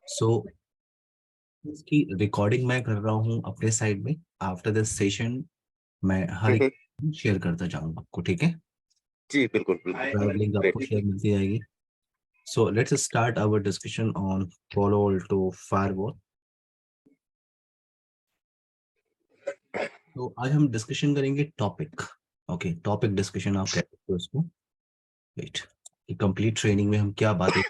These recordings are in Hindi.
सो इसकी रिकॉर्डिंग मैं कर रहा हूँ अपने साइड में। आफ्टर दिस सेशन मैं हर एक हम्म, शेयर करता जाऊंगा आपको, ठीक है? जी बिल्कुल बिल्कुल। ड्राइव लिंक आपको ग्रेट। शेयर मिलती जाएगी। So let's start our discussion on Palo Alto firewall. तो आज हम डिस्कशन करेंगे टॉपिक। ओके, टॉपिक डिस्कशन आप कह सकते हो इसको। राइट, कंप्लीट ट्रेनिंग में हम क्या बातें।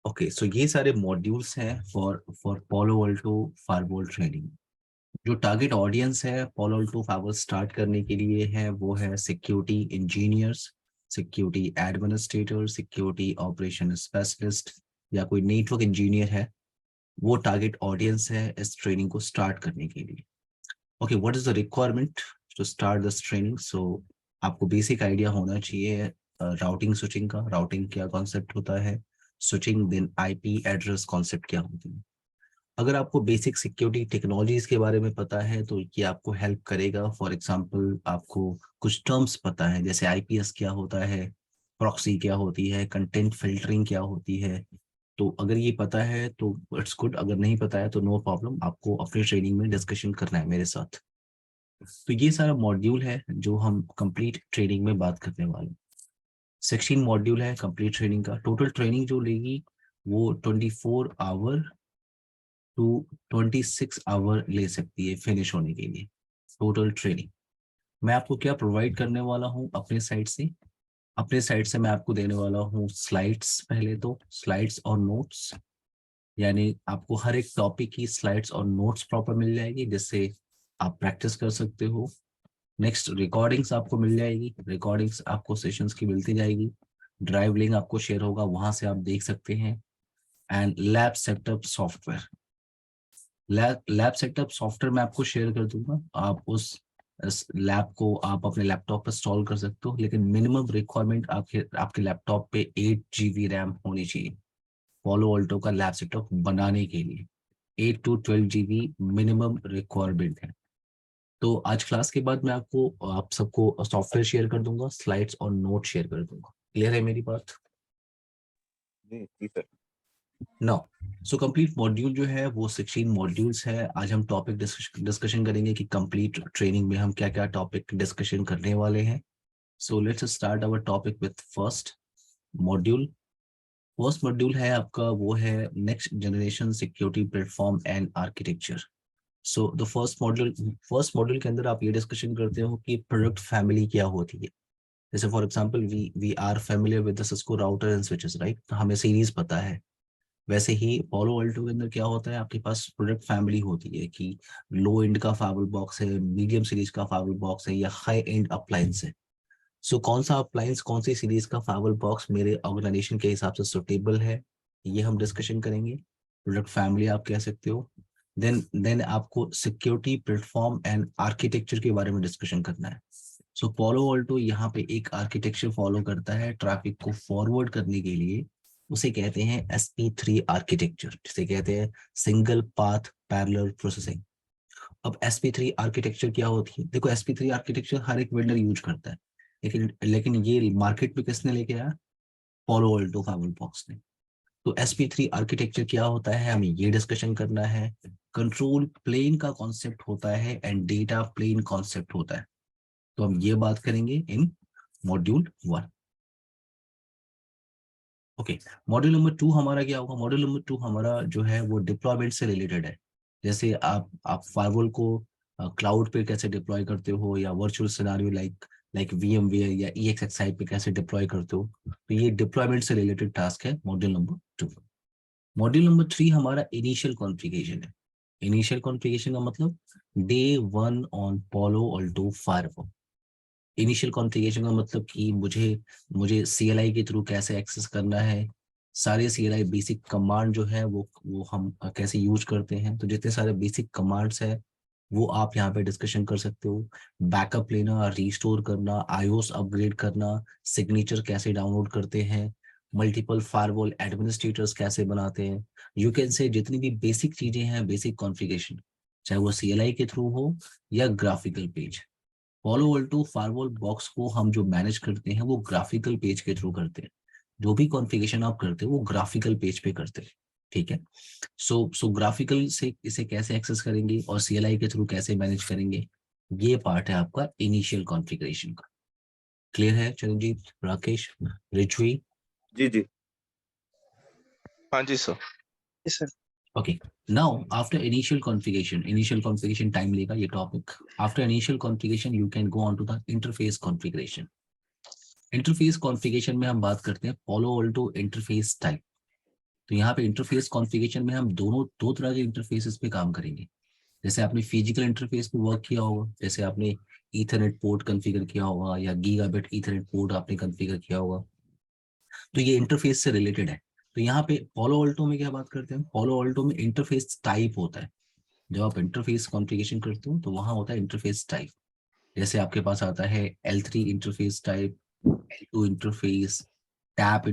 ओके, सो ये सारे मॉड्यूल्स हैं for for Palo Alto firewall training. जो टारगेट ऑडियंस है Palo Alto फाइबर स्टार्ट करने के लिए है, वो है security engineers, security administrator, security operation specialist, या कोई नेटवर्क इंजीनियर है। वो टारगेट ऑडियंस है इस ट्रेनिंग को स्टार्ट करने के लिए। Okay, what is the requirement to start this training? So आपको बेसिक आइडिया होना चाहिए राउटिंग स्विचिंग का। राउटिंग क्या कॉन्सेप्ट होता है, switching then IP address concept क्या होती है। अगर आपको बेसिक सिक्योरिटी टेक्नोलॉजीज के बारे में पता है तो ये आपको हेल्प करेगा। फॉर एग्जांपल, आपको कुछ टर्म्स पता है जैसे आईपीएस क्या होता है, प्रॉक्सी क्या होती है, कंटेंट फिल्टरिंग क्या होती है। तो अगर ये पता है तो इट्स गुड, अगर नहीं पता है तो नो प्रॉब्लम, आपको अपनी ट्रेनिंग में डिस्कशन करना है मेरे साथ। तो ये सारा मॉड्यूल है जो हम कंप्लीट ट्रेनिंग में बात करने वाले हैं। 16 मॉड्यूल है कंप्लीट ट्रेनिंग का। टोटल ट्रेनिंग जो लेगी वो 24 आवर टू 26 आवर ले सकती है फिनिश होने के लिए टोटल ट्रेनिंग। मैं आपको क्या प्रोवाइड करने वाला हूँ अपने साइड से? अपने साइड से मैं आपको देने वाला हूँ स्लाइड्स। पहले तो स्लाइड्स और नोट्स, यानी आपको हर एक टॉपिक की स्लाइड्स और नोट्स प्रॉपर मिल जाएगी जिससे आप प्रैक्टिस कर सकते हो। नेक्स्ट, रिकॉर्डिंग्स आपको मिल जाएगी। रिकॉर्डिंग्स आपको सेशंस की मिलती जाएगी। ड्राइव लिंक आपको शेयर होगा, वहां से आप देख सकते हैं। And lab setup software, lab setup software मैं आपको शेयर कर दूंगा। आप उस लैब को आप अपने लैपटॉप पर इंस्टॉल कर सकते हो, लेकिन मिनिमम रिक्वायरमेंट आपके आपके लैपटॉप पे 8 GB रैम होनी चाहिए Palo Alto का लैब सेटअप बनाने के लिए। 8 to 12 GB मिनिमम रिक्वायरमेंट है। तो आज क्लास के बाद मैं आपको आप सबको सॉफ्टवेयर शेयर कर दूंगा, स्लाइड्स और नोट शेयर कर दूंगा। क्लियर है मेरी बात? जी जी sir. No, so complete module जो है वो 16 मॉड्यूल्स है। आज हम टॉपिक डिस्कशन करेंगे कि कंप्लीट ट्रेनिंग में हम क्या क्या टॉपिक डिस्कशन करने वाले हैं। So let's start our topic with first module. First module है आपका, वो है next generation security platform and architecture. So the first module के अंदर आप ये डिस्कशन करते हो कि प्रोडक्ट फैमिली क्या होती है। जैसे for example we are familiar with the Cisco router and switches, right? तो हमें सीरीज पता है। वैसे ही Palo Alto के अंदर क्या होता है, आपके पास प्रोडक्ट फैमिली होती है कि लो एंड का फाइबर बॉक्स है, मीडियम सीरीज का फाइबर बॉक्स है, या हाई एंड अप्लायंस है। सो कौन सा अप्लायंस, कौन सी सीरीज का फाइबर बॉक्स मेरे ऑर्गेनाइजेशन के हिसाब से सुटेबल है, ये हम डिस्कशन करेंगे। प्रोडक्ट फैमिली आप कह सकते हो। देन आपको सिक्योरिटी प्लेटफॉर्म एंड आर्किटेक्चर के बारे में डिस्कशन करना है। सो Palo Alto यहाँ पे एक आर्किटेक्चर फॉलो करता है ट्रैफिक को फॉरवर्ड करने के लिए। उसे कहते हैं SP3 आर्किटेक्चर, जिसे कहते हैं सिंगल पाथ पैरेलल प्रोसेसिंग। अब SP3 आर्किटेक्चर क्या होती है? देखो, SP3 आर्किटेक्चर हर एक वेंडर यूज करता है, लेकिन लेकिन ये मार्केट में किसने लेके आया? Palo Alto फाइबर बॉक्स ने। तो SP3 आर्किटेक्चर क्या होता है, हमें ये डिस्कशन करना है। कंट्रोल प्लेन का कॉन्सेप्ट होता है एंड डेटा प्लेन कॉन्सेप्ट होता है। तो हम ये बात करेंगे इन मॉड्यूल 1। ओके, मॉड्यूल नंबर 2 हमारा क्या होगा? मॉड्यूल नंबर 2 हमारा जो है वो डिप्लॉयमेंट से रिलेटेड है। जैसे आप फायरवॉल को क्लाउड पे कैसे डिप्लॉय करते हो, या वर्चुअल सिनेरियो लाइक VMware या EXXI पे कैसे डिप्लॉय करते हो। तो ये डिप्लॉयमेंट से रिलेटेड टास्क है मॉड्यूल नंबर 2। मॉड्यूल नंबर 3 हमारा इनिशियल कॉन्फ़िगरेशन है। इनिशियल कॉन्फ़िगरेशन का मतलब day 1 on Palo Alto firewall. Initial configuration का मतलब कि मुझे CLI के थ्रू कैसे एक्सेस करना है। सारे CLI बेसिक कमांड जो है वो हम कैसे यूज करते हैं। तो जितने सारे बेसिक कमांड्स है वो आप यहाँ पे डिस्कशन कर सकते हो। बैकअप लेना, रिस्टोर करना, आईओस अपग्रेड करना, सिग्नेचर कैसे डाउनलोड करते हैं, मल्टीपल फायरवॉल एडमिनिस्ट्रेटर्स कैसे बनाते हैं। यू कैन से जितनी भी बेसिक चीजें हैं, बेसिक कॉन्फ़िगरेशन, चाहे वो CLI के थ्रू हो या graphical page. Palo Alto firewall box को हम जो मैनेज करते हैं वो ग्राफिकल पेज के थ्रू करते हैं। जो भी कॉन्फ़िगरेशन आप करते हो वो ग्राफिकल पेज पे करते हैं, ठीक है। सो ग्राफिकल से इसे कैसे एक्सेस करेंगे और CLI के थ्रू कैसे मैनेज करेंगे, ये पार्ट है आपका इनिशियल कॉन्फ़िगरेशन का। क्लियर है चरणजीत, राकेश, रिजवी? जी जी। हाँ जी sir. Yes, sir. Okay, now after initial configuration time लेगा ये topic. After initial configuration you can go on to the interface configuration. Interface configuration में हम बात करते हैं Palo Alto इंटरफेस टाइप। तो यहाँ पे इंटरफेस कॉन्फ़िगरेशन में हम दो तरह के इंटरफेसेस पे काम करेंगे। जैसे आपने फिजिकल इंटरफेस पे वर्क किया होगा, जैसे आपने ईथरनेट पोर्ट कॉन्फ़िगर किया होगा या गीगाबिट ईथरनेट पोर्ट आपने कॉन्फ़िगर किया होगा, तो ये इंटरफेस से रिलेटेड है। तो यहाँ पे Palo Alto में क्या बात करते हैं, Palo Alto में इंटरफेस टाइप होता है। जब आप इंटरफेस कॉन्फ़िगरेशन करते हो तो वहां होता है इंटरफेस टाइप। जैसे आपके पास आता है L3 interface type, L2 interface, tap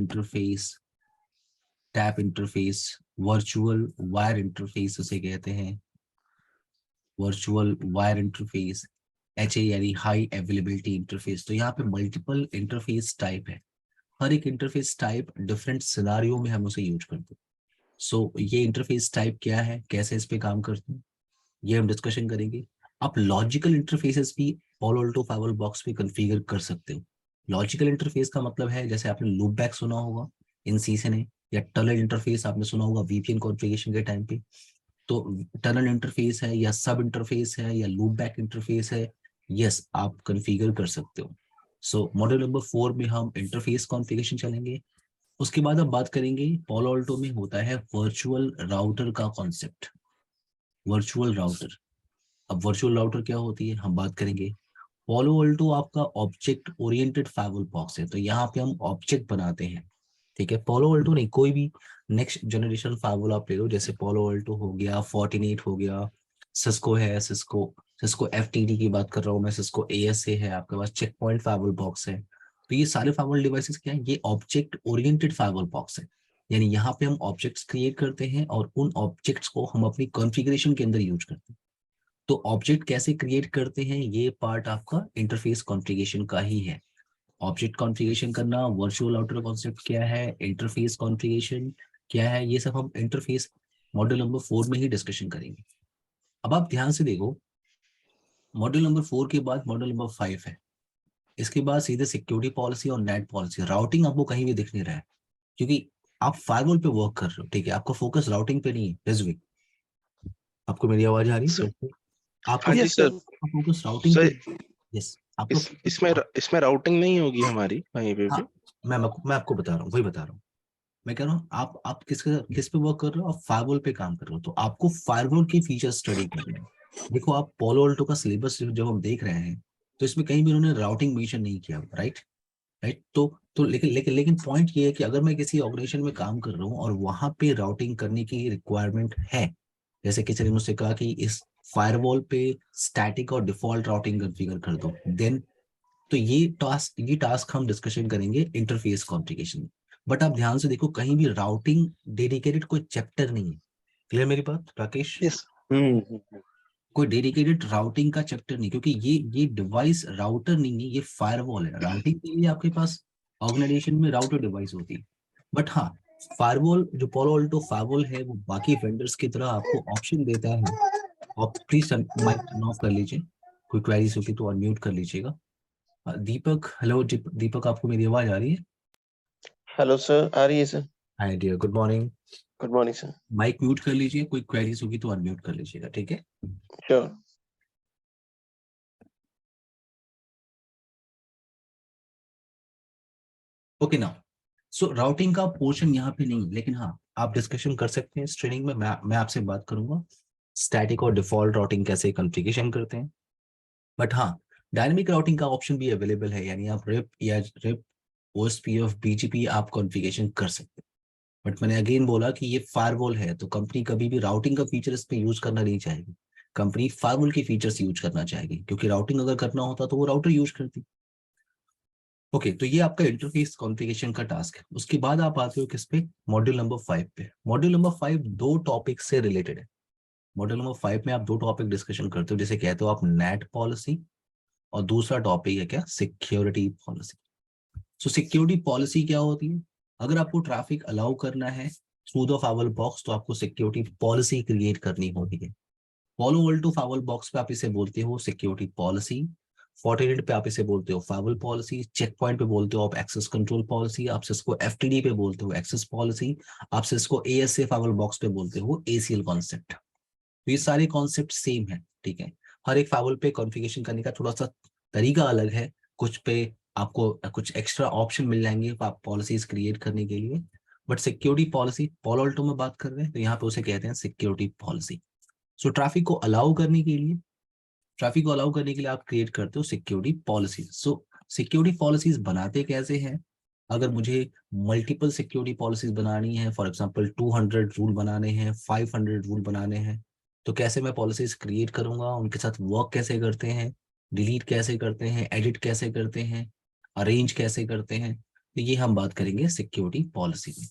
interface, virtual wire interface उसे कहते हैं, वर्चुअल वायर इंटरफेस, HA यानी हाई अवेलेबिलिटी इंटरफेस। तो यहाँ पे मल्टीपल इंटरफेस टाइप है। हर एक इंटरफेस टाइप डिफरेंट सिनारियो में हम उसे यूज करते हैं। सो ये इंटरफेस टाइप क्या है, कैसे इस पे काम करते हैं, ये हम डिस्कशन करेंगे। आप लॉजिकल इंटरफेसेस भी Palo Alto फाइबर बॉक्स पे कॉन्फ़िगर कर सकते हो। लॉजिकल इंटरफेस का मतलब है, जैसे आपने लूप बैक सुना होगा इन सीसे ने, या टनल इंटरफेस आपने सुना होगा VPN कॉन्फ़िगरेशन के टाइम पे। तो टनल इंटरफेस है या सब इंटरफेस है या लूप बैक इंटरफेस है, यस आप कॉन्फ़िगर कर सकते हो। सो मॉड्यूल नंबर 4 में हम इंटरफेस कॉन्फ़िगरेशन चलेंगे। उसके बाद हम बात करेंगे Palo Alto में होता है वर्चुअल राउटर का कॉन्सेप्ट। वर्चुअल राउटर, अब वर्चुअल राउटर क्या होती है हम बात करेंगे। Palo Alto आपका ऑब्जेक्ट ओरिएंटेड फाइबर बॉक्स है, तो यहाँ पे हम ऑब्जेक्ट बनाते हैं, ठीक है। Palo Alto नहीं, कोई भी नेक्स्ट जनरेशन फाइबर आप ले लो, जैसे Palo Alto हो गया, Fortinet हो गया, सिस्को है, सिस्को FTD की बात कर रहा हूँ मैं, सिस्को ASA है, आपके पास चेक पॉइंट फाइबर बॉक्स है। तो ये सारे फाइबर डिवाइसेस क्या है, ये ऑब्जेक्ट ओरिएंटेड फाइबर बॉक्स है। यानी यहाँ पे हम ऑब्जेक्ट्स क्रिएट करते हैं और उन ऑब्जेक्ट्स को हम अपनी कॉन्फ़िगरेशन के अंदर यूज करते हैं। तो ऑब्जेक्ट कैसे क्रिएट करते हैं, ये पार्ट आपका इंटरफेस कॉन्फ़िगरेशन का ही है। ऑब्जेक्ट कॉन्फ़िगरेशन करना, वर्चुअल राउटर कॉन्सेप्ट क्या है, इंटरफेस कॉन्फ़िगरेशन क्या है, ये सब हम इंटरफेस मॉड्यूल नंबर 4 में ही डिस्कशन करेंगे। अब आप ध्यान से देखो, मॉड्यूल नंबर 4 के बाद मॉड्यूल नंबर 5 है। इसके बाद सीधे सिक्योरिटी पॉलिसी और नेट पॉलिसी। राउटिंग आपको कहीं भी दिख नहीं रहा है, क्योंकि आप फायरवॉल पे वर्क कर रहे हो, ठीक है। आपका फोकस राउटिंग पे नहीं है। रिजवी, आपको मेरी आवाज आ रही है? सर आपका हाँ जी Yes, सर। फोकस राउटिंग पे। सर यस, आपका इसमें राउटिंग नहीं होगी हमारी कहीं पे भी? हाँ, मैं आपको बता रहा हूँ, वही बता रहा हूँ। मैं कह रहा हूँ आप किस पे वर्क कर रहे हो, आप फायरवॉल पे काम कर रहे हो, तो आपको फायरवॉल की फीचर स्टडी करनी है। देखो, आप Palo Alto का सिलेबस जब हम देख रहे हैं तो इसमें कहीं भी उन्होंने राउटिंग मेंशन नहीं किया, राइट। तो लेकिन पॉइंट ये है कि अगर मैं किसी ऑर्गेनाइजेशन में काम कर रहा हूँ और वहां पे राउटिंग करने की रिक्वायरमेंट है, जैसे किसी ने मुझसे कहा कि इस फायरवॉल पे स्टैटिक और डिफॉल्ट राउटिंग कॉन्फ़िगर कर दो, देन तो ये टास्क हम डिस्कशन करेंगे इंटरफेस कॉन्फ़िगरेशन में। बट आप ध्यान से देखो, कहीं भी राउटिंग डेडिकेटेड कोई चैप्टर नहीं है। क्लियर मेरी बात राकेश? yes, कोई डेडिकेटेड राउटिंग का चैप्टर नहीं, क्योंकि ये डिवाइस राउटर नहीं है, ये फायरवॉल है। राउटिंग के लिए आपके पास ऑर्गेनाइजेशन में राउटर डिवाइस होती है, बट हाँ, फायरवॉल जो Palo Alto फायरवॉल है वो बाकी वेंडर्स की तरह आपको ऑप्शन देता है। आप प्लीज माइक टर्न ऑफ कर लीजिए, कोई क्वेरीज होगी तो अनम्यूट कर लीजिएगा। दीपक, हेलो दीपक, आपको मेरी आवाज आ रही है? hello sir, आ रही है sir. Hi dear, good morning. Good morning sir. Mic mute कर लीजिए, कोई क्वेरीज होगी तो अनम्यूट कर लीजिएगा, ठीक है। Sure. ओके ना, सो राउटिंग का पोर्शन यहाँ पे नहीं, लेकिन हाँ आप डिस्कशन कर सकते हैं इस ट्रेनिंग में। मैं आपसे बात करूंगा स्टैटिक और डिफॉल्ट राउटिंग कैसे कॉन्फ़िगरेशन करते हैं। बट हाँ, डायनेमिक राउटिंग का ऑप्शन भी अवेलेबल है, यानी आप रिप OSPF BGP आप कॉन्फ़िगरेशन कर सकते हैं। बट मैंने अगेन बोला कि ये फायरवॉल है, तो कंपनी कभी भी राउटिंग का फीचर इस पे यूज करना नहीं चाहेगी। कंपनी फायरवॉल की फीचर्स यूज करना चाहेगी, क्योंकि राउटिंग अगर करना होता तो वो राउटर यूज करती। ओके, तो ये आपका इंटरफेस कॉन्फ़िगरेशन का टास्क है। उसके बाद आप आते हो किस पे, मॉड्यूल नंबर 5 पे। मॉड्यूल नंबर 5 दो टॉपिक से रिलेटेड है। मॉड्यूल नंबर 5 में आप दो टॉपिक डिस्कशन करते हो, जैसे कहते हो आप नेट पॉलिसी, और दूसरा टॉपिक है क्या, सिक्योरिटी पॉलिसी। सो सिक्योरिटी पॉलिसी क्या होती है, अगर आपको ट्रैफिक अलाउ करना है थ्रू द फाइवल बॉक्स तो आपको सिक्योरिटी पॉलिसी क्रिएट करनी होती है। पॉलो वोल्टो फाइवल बॉक्स पे आप इसे बोलते हो सिक्योरिटी पॉलिसी, फोर्टिनेट पे आप इसे बोलते हो फाइवल पॉलिसी, चेक पॉइंट पे बोलते हो आप एक्सेस कंट्रोल पॉलिसी, आप सिस्को एफटीडी पे बोलते हो एक्सेस पॉलिसी, आप सिस्को एएसए फाइवल बॉक्स पे बोलते हो एसीएल कॉन्सेप्ट। तो ये सारे कॉन्सेप्ट सेम है, ठीक है। हर एक फाइवल पे कॉन्फ़िगरेशन करने का थोड़ा सा तरीका अलग है, कुछ पे आपको कुछ एक्स्ट्रा ऑप्शन मिल जाएंगे आप पॉलिसीज क्रिएट करने के लिए। But security policy Paulo Alto में बात कर रहे हैं तो यहाँ पे उसे कहते हैं सिक्योरिटी पॉलिसी। सो ट्रैफिक को अलाउ करने के लिए आप क्रिएट करते हो सिक्योरिटी पॉलिसी। सो सिक्योरिटी पॉलिसीज बनाते कैसे हैं? अगर मुझे मल्टीपल सिक्योरिटी पॉलिसीज बनानी है, फॉर एग्जांपल 200 रूल बनाने हैं, 500 रूल बनाने हैं, तो कैसे मैं पॉलिसीज क्रिएट करूंगा, उनके साथ वर्क कैसे करते हैं, डिलीट कैसे करते हैं, एडिट कैसे करते हैं, अरेंज कैसे करते हैं, तो ये हम बात करेंगे सिक्योरिटी पॉलिसी में।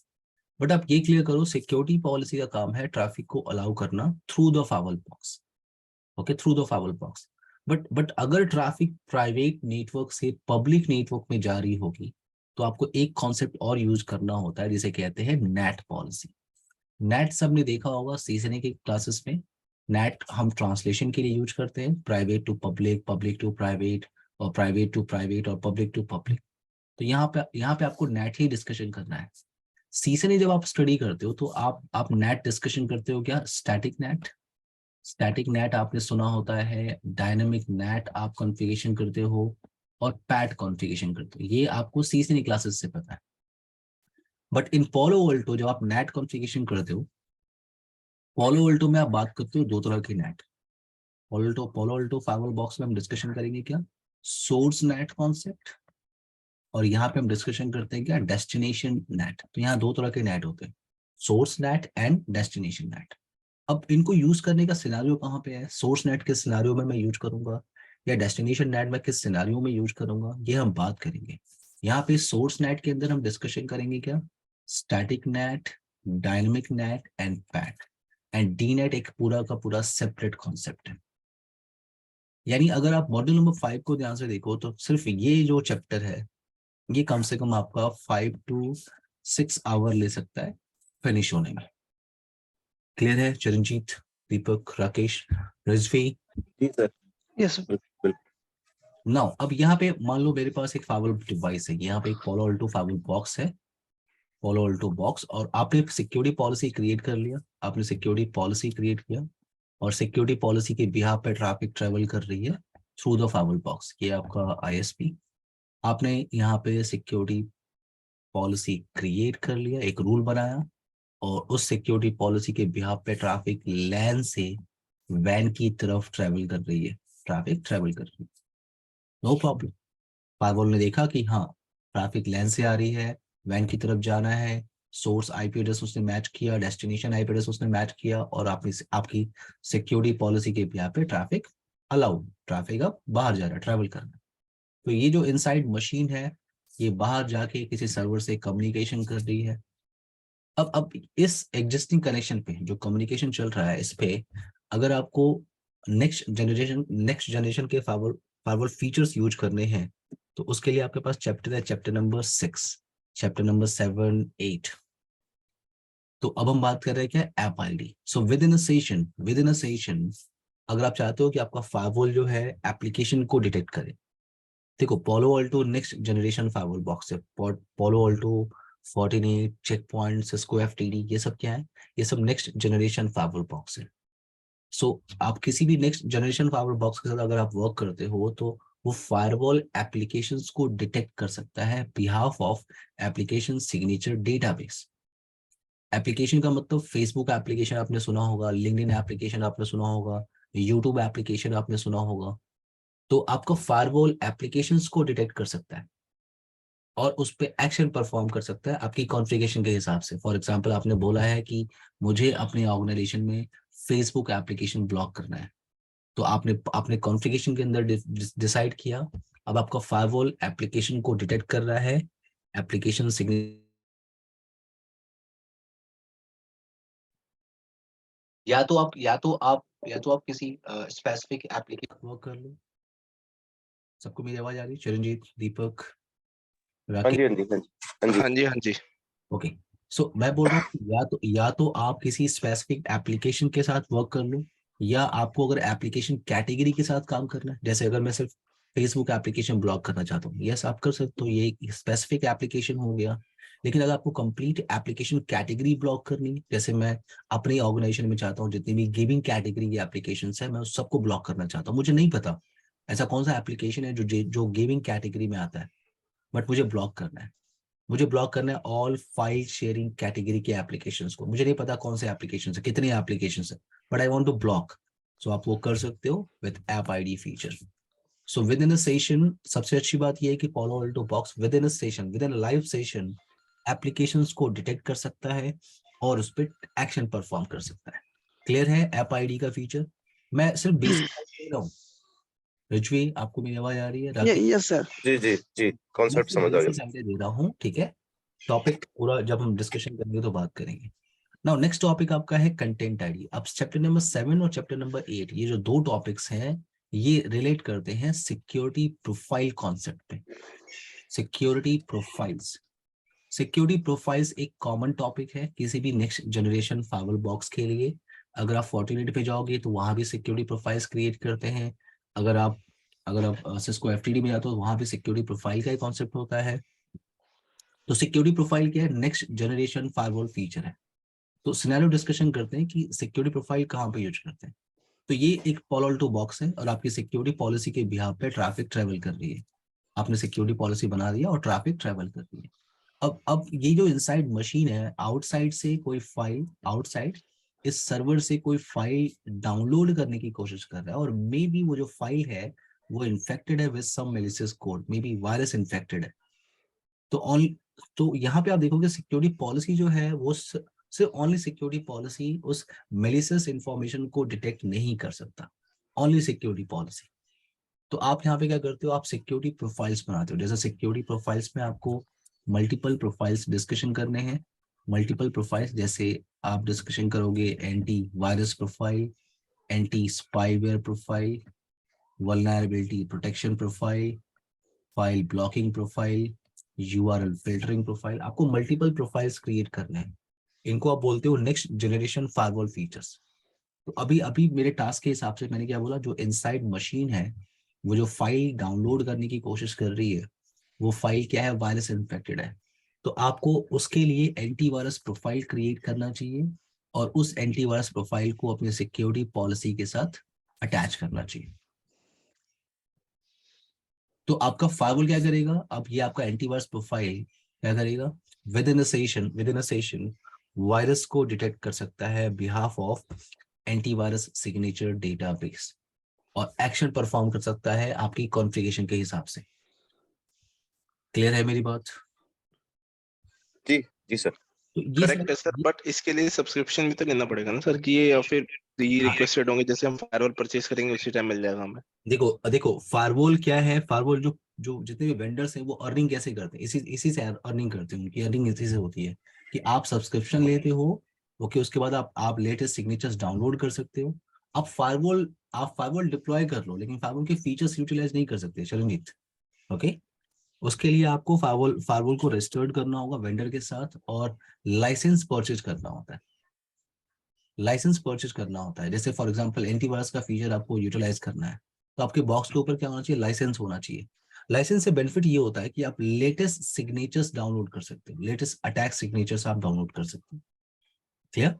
बट आप ये क्लियर करो, सिक्योरिटी पॉलिसी का काम है ट्रैफिक को अलाउ करना through the firewall box, okay, through the firewall box. But अगर ट्रैफिक प्राइवेट नेटवर्क से पब्लिक नेटवर्क में जा रही होगी तो आपको एक कॉन्सेप्ट और यूज करना होता है जिसे कहते हैं नेट पॉलिसी। नेट सबने देखा होगा सीजने के क्लासेस में। नेट हम ट्रांसलेशन के लिए यूज करते हैं, private to public, public to private, और प्राइवेट टू प्राइवेट, और पब्लिक टू पब्लिक। तो यहाँ पे आपको नेट ही डिस्कशन करना है। सीजने जब आप स्टडी करते हो तो आप नेट डिस्कशन करते हो क्या? स्टैटिक नेट आपने सुना होता है, डायनामिक नेट आप कॉन्फ़िगरेशन करते हो, और पैट कॉन्फ़िगरेशन करते हो। ये आपको सीजन क्लासेस से पता है। बट इन पोलो वोल्टो जब आप नेट कॉन्फ़िगरेशन करते हो, पोलो वोल्टो में आप बात करते हो दो तरह के नेट। पोलो वोल्टो फाइवल बॉक्स में हम डिस्कशन करेंगे क्या? सोर्स नेट कॉन्सेप्ट, और यहाँ पे हम डिस्कशन करते हैं क्या? Destination net. तो यहाँ दो तरह के नेट होते हैं, source net and destination net. अब इनको यूज करने का सिनारियो कहाँ पे है? सोर्स नेट किस सिनारियो में मैं यूज करूंगा, या डेस्टिनेशन नेट में किस सिनारियो में यूज करूंगा, ये हम बात करेंगे। यहाँ पे सोर्स नेट के अंदर हम डिस्कशन करेंगे क्या? Static net, dynamic net and PAT. And D net एक पूरा का पूरा सेपरेट कॉन्सेप्ट है। यानी अगर आप मॉड्यूल नंबर 5 को ध्यान से देखो तो सिर्फ ये जो चैप्टर है ये कम से कम आपका 5 to 6 आवर ले सकता है फिनिश होने में। क्लियर है चरणजीत, दीपक, राकेश, रिजवी? जी सर। Yes, sir. बिल्कुल। नाउ अब यहाँ पे मान लो मेरे पास एक फाइवल डिवाइस है, यहाँ पे एक पोलो अल्टो फाइवल बॉक्स है, पोलो अल्टो बॉक्स, और आपने सिक्योरिटी पॉलिसी क्रिएट कर लिया, आपने सिक्योरिटी पॉलिसी क्रिएट किया, और सिक्योरिटी पॉलिसी के बिहाफ पे ट्रैफिक ट्रेवल कर रही है थ्रू द फाइवल बॉक्स। ये आपका आईएसपी। आपने यहाँ पे सिक्योरिटी पॉलिसी क्रिएट कर लिया, एक रूल बनाया, और उस सिक्योरिटी पॉलिसी के बिहाफ पे ट्रैफिक लैन से वैन की तरफ ट्रेवल कर रही है, ट्रैफिक ट्रेवल कर रही है, नो प्रॉब्लम। फायरवॉल ने देखा कि हाँ ट्रैफिक लैन से आ रही है, वैन की तरफ जाना है, सोर्स आईपी एड्रेस उसने मैच किया, डेस्टिनेशन आईपी एड्रेस उसने मैच किया, और आपकी सिक्योरिटी पॉलिसी के बिहाफ पे ट्रैफिक अलाउ, ट्रैफिक अब बाहर जा रहा है, ट्रैवल करना है। तो ये जो इनसाइड मशीन है ये बाहर जाके किसी सर्वर से कम्युनिकेशन कर रही है। अब इस एग्जिस्टिंग कनेक्शन पे जो कम्युनिकेशन चल रहा है इस पे अगर आपको नेक्स्ट जनरेशन के फायरवॉल फीचर्स यूज करने हैं तो उसके लिए आपके पास चैप्टर है, चैप्टर नंबर 6, चैप्टर नंबर 7, 8। तो अब हम बात कर रहे हैं क्या? App ID. So within a session अगर आप चाहते हो कि आपका फायरवॉल जो है एप्लीकेशन को डिटेक्ट करे, देखो Palo Alto next generation firewall box है, Palo Alto, Fortinet, check point, Cisco FTD, ये सब क्या है? ये सब नेक्स्ट जनरेशन फाइवल बॉक्स है। सो आप किसी भी नेक्स्ट जनरेशन फाइवल बॉक्स के साथ अगर आप वर्क करते हो तो वो फायरवॉल एप्लीकेशंस को डिटेक्ट कर सकता है behalf of application signature database. Application का मतलब फेसबुक एप्लीकेशन आपने सुना होगा, लिंक्डइन एप्लीकेशन आपने सुना होगा, यूट्यूब एप्लीकेशन आपने सुना होगा। तो आपका फायरवॉल एप्लीकेशंस को डिटेक्ट कर सकता है और उस पर एक्शन परफॉर्म कर सकता है आपकी कॉन्फ़िगरेशन के हिसाब से। फॉर एग्जांपल आपने बोला है कि मुझे अपने ऑर्गेनाइजेशन में फेसबुक एप्लीकेशन ब्लॉक करना है, तो आपने कॉन्फ़िगरेशन के अंदर डिसाइड किया। अब आपका फायरवॉल एप्लीकेशन को डिटेक्ट कर रहा है, एप्लीकेशन सिग्नेचर, या तो आप किसी स्पेसिफिक एप्लीकेशन वर्क कर लो। सबको मेरी आवाज आ रही है? चिरंजीत, दीपक, हाँ जी, राकेश? हाँ जी, हाँ जी, हाँ जी। हाँ जी, हाँ जी। ओके, सो मैं बोल रहा हूँ कि या तो आप किसी स्पेसिफिक एप्लीकेशन के साथ वर्क कर लो, या आपको अगर एप्लीकेशन कैटेगरी के साथ काम करना है, जैसे अगर मैं सिर्फ फेसबुक एप्लीकेशन ब्लॉक करना चाहता हूँ, यस आप कर सकते हो, ये एक स्पेसिफिक एप्लीकेशन हो गया। लेकिन अगर आपको कंप्लीट एप्लीकेशन कैटेगरी ब्लॉक करनी है, जैसे मैं अपनी ऑर्गेनाइजेशन में चाहता हूँ जितनी भी गिविंग कैटेगरी की एप्लीकेशन है मैं उस सबको ब्लॉक करना चाहता हूँ, मुझे नहीं पता ऐसा कौन सा एप्लीकेशन है जो गिविंग कैटेगरी में आता है, बट मुझे ब्लॉक करना है। मुझे ब्लॉक करना है ऑल फाइल शेयरिंग कैटेगरी के एप्लीकेशंस को। मुझे नहीं पता कौन से एप्लीकेशन है, कितने एप्लीकेशन है, but I want to block. So आप वो कर सकते हो with app ID feature. So within a session सबसे अच्छी बात यह है कि Palo Alto Box within a session, within a live session applications को डिटेक्ट कर सकता है और उस पर एक्शन परफॉर्म कर सकता है। क्लियर है ऐप आईडी का फीचर? मैं सिर्फ बेसिक दे रहा हूँ। रिजवी आपको मेरी आवाज आ रही है? Rakesh yes sir. जी जी जी, मैं कॉन्सेप्ट सिर्फ समझ आ गया। बेसिक आइडिया दे रहा हूँ, ठीक है। टॉपिक पूरा जब हम डिस्कशन करेंगे तो बात करेंगे। नाउ नेक्स्ट टॉपिक आपका है कंटेंट आईडी। अब चैप्टर नंबर 7 और चैप्टर नंबर 8 ये जो दो टॉपिक्स हैं ये रिलेट करते हैं सिक्योरिटी प्रोफाइल कॉन्सेप्ट पे। सिक्योरिटी प्रोफाइल्स, सिक्योरिटी प्रोफाइल्स एक कॉमन टॉपिक है किसी भी नेक्स्ट जनरेशन फायरवॉल बॉक्स के लिए। अगर आप फोर्टिनेट पे जाओगे तो वहां भी सिक्योरिटी प्रोफाइल्स क्रिएट करते हैं। अगर आप सिस्को एफटीडी में जाते हो तो वहां भी सिक्योरिटी प्रोफाइल का एक कॉन्सेप्ट होता है। तो सिक्योरिटी प्रोफाइल क्या है? नेक्स्ट जनरेशन फायरवॉल फीचर है। तो सिनेरियो डिस्कशन करते हैं कि सिक्योरिटी प्रोफाइल कहाँ पे यूज करते हैं। तो ये एक Palo Alto बॉक्स है और आपकी सिक्योरिटी पॉलिसी के बिहाफ पे ट्रैफिक ट्रेवल कर रही है। आपने सिक्योरिटी पॉलिसी बना दिया और ट्रैफिक ट्रेवल कर रही है। अब ये जो इनसाइड मशीन है, आउटसाइड से कोई फाइल, आउटसाइड इस सर्वर से कोई फाइल डाउनलोड करने की कोशिश कर रहा है और मे बी वो जो फाइल है वो इन्फेक्टेड है with some malicious code, maybe virus infected है। तो ऑन तो यहाँ पे आप देखोगे सिक्योरिटी पॉलिसी जो है वो सिर्फ ओनली सिक्योरिटी पॉलिसी उस मेलिशियस इंफॉर्मेशन को डिटेक्ट नहीं कर सकता, ओनली सिक्योरिटी पॉलिसी। तो आप यहाँ पे क्या करते हो? आप सिक्योरिटी प्रोफाइल्स बनाते हो। जैसे सिक्योरिटी प्रोफाइल्स में आपको मल्टीपल प्रोफाइल्स डिस्कशन करने हैं। मल्टीपल प्रोफाइल्स जैसे आप डिस्कशन करोगे anti virus profile, anti spyware profile, vulnerability protection profile, file blocking profile, URL filtering profile. आपको मल्टीपल प्रोफाइल्स क्रिएट करने हैं। इनको आप बोलते हो नेक्स्ट जनरेशन फायरवॉल फीचर्स। तो अभी अभी मेरे टास्क के हिसाब से मैंने क्या बोला, जो इनसाइड मशीन है वो जो फाइल डाउनलोड करने की कोशिश कर रही है वो फाइल क्या है? वायरस इन्फेक्टेड है। तो आपको उसके लिए एंटीवायरस प्रोफाइल क्रिएट करना चाहिए और उस एंटीवायरस प्रोफाइल को अपनी सिक्योरिटी पॉलिसी के साथ अटैच करना चाहिए। तो आपका फायरवॉल क्या करेगा? अब ये आपका एंटीवायरस प्रोफाइल क्या करेगा? With in a session virus को डिटेक्ट कर सकता है behalf of antivirus signature database और एक्शन परफॉर्म कर सकता है आपकी कॉन्फ़िगरेशन के हिसाब से। क्लियर है मेरी बात? जी जी सर। तो ये करेक्ट है सर, बट इसके लिए सब्सक्रिप्शन भी तो लेना पड़ेगा ना सर, कि ये या फिर ये हाँ। रिक्वेस्टेड होंगे जैसे हम फायरवॉल परचेज करेंगे उसी टाइम मिल जाएगा हमें। देखो फायरवॉल क्या है? फायरवॉल जो जो जितने भी वेंडर्स हैं वो अर्निंग कैसे करते हैं? इसी से अर्निंग करते हैं। उनकी अर्निंग इसी से होती है कि आप सब्सक्रिप्शन लेते हो, ओके, उसके बाद आप लेटेस्ट सिग्नेचर्स डाउनलोड कर सकते हो। आप फायरवॉल डिप्लॉय कर लो लेकिन फायरवॉल के फीचर्स यूटिलाइज नहीं कर सकते चरणजीत, ओके। उसके लिए आपको फायरवॉल फायरवॉल को रजिस्टर्ड करना होगा वेंडर के साथ और लाइसेंस परचेज करना होता है। लाइसेंस परचेज करना होता है। जैसे फॉर एग्जांपल एंटीवायरस का फीचर आपको यूटिलाइज करना है तो आपके बॉक्स के ऊपर क्या होना चाहिए? लाइसेंस होना चाहिए। लाइसेंस से बेनिफिट ये होता है कि आप लेटेस्ट सिग्नेचर्स डाउनलोड कर सकते हो, लेटेस्ट अटैक सिग्नेचर्स आप डाउनलोड कर सकते हो। क्लियर?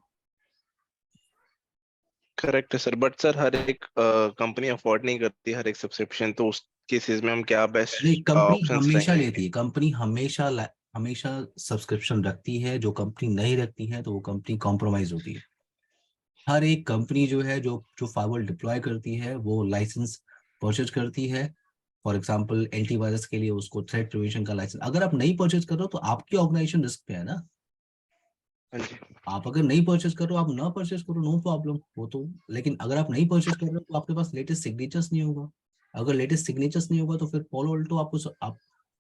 करेक्ट है सर, बट सर हर एक कंपनी अफोर्ड नहीं करती हर एक सब्सक्रिप्शन, तो उस केसेस में हम क्या बेस्ट कंपनी ऑप्शंस हमेशा रहेंगे? लेती है, कंपनी हमेशा सब्सक्रिप्शन रखती है। जो कंपनी नहीं रखती है तो वो कंपनी कॉम्प्रोमाइज होती है। हर एक कंपनी जो है जो जो फायरवॉल डिप्लॉय करती है वो लाइसेंस परचेज करती है। फॉर एग्जांपल एंटीवायरस के लिए उसको थ्रेट प्रिवेंशन का लाइसेंस। अगर आप नहीं परचेज कर रहे हो तो आपकी ऑर्गेनाइजेशन रिस्क पे है ना। हाँ जी। आप अगर नहीं परचेज कर रहे हो, आप ना परचेज करो, नो प्रॉब्लम वो तो। लेकिन अगर आप नहीं परचेज कर रहे हो तो आपके पास लेटेस्ट सिग्नेचर्स नहीं होगा। अगर लेटेस्ट सिग्नेचर्स नहीं होगा तो फिर Palo Alto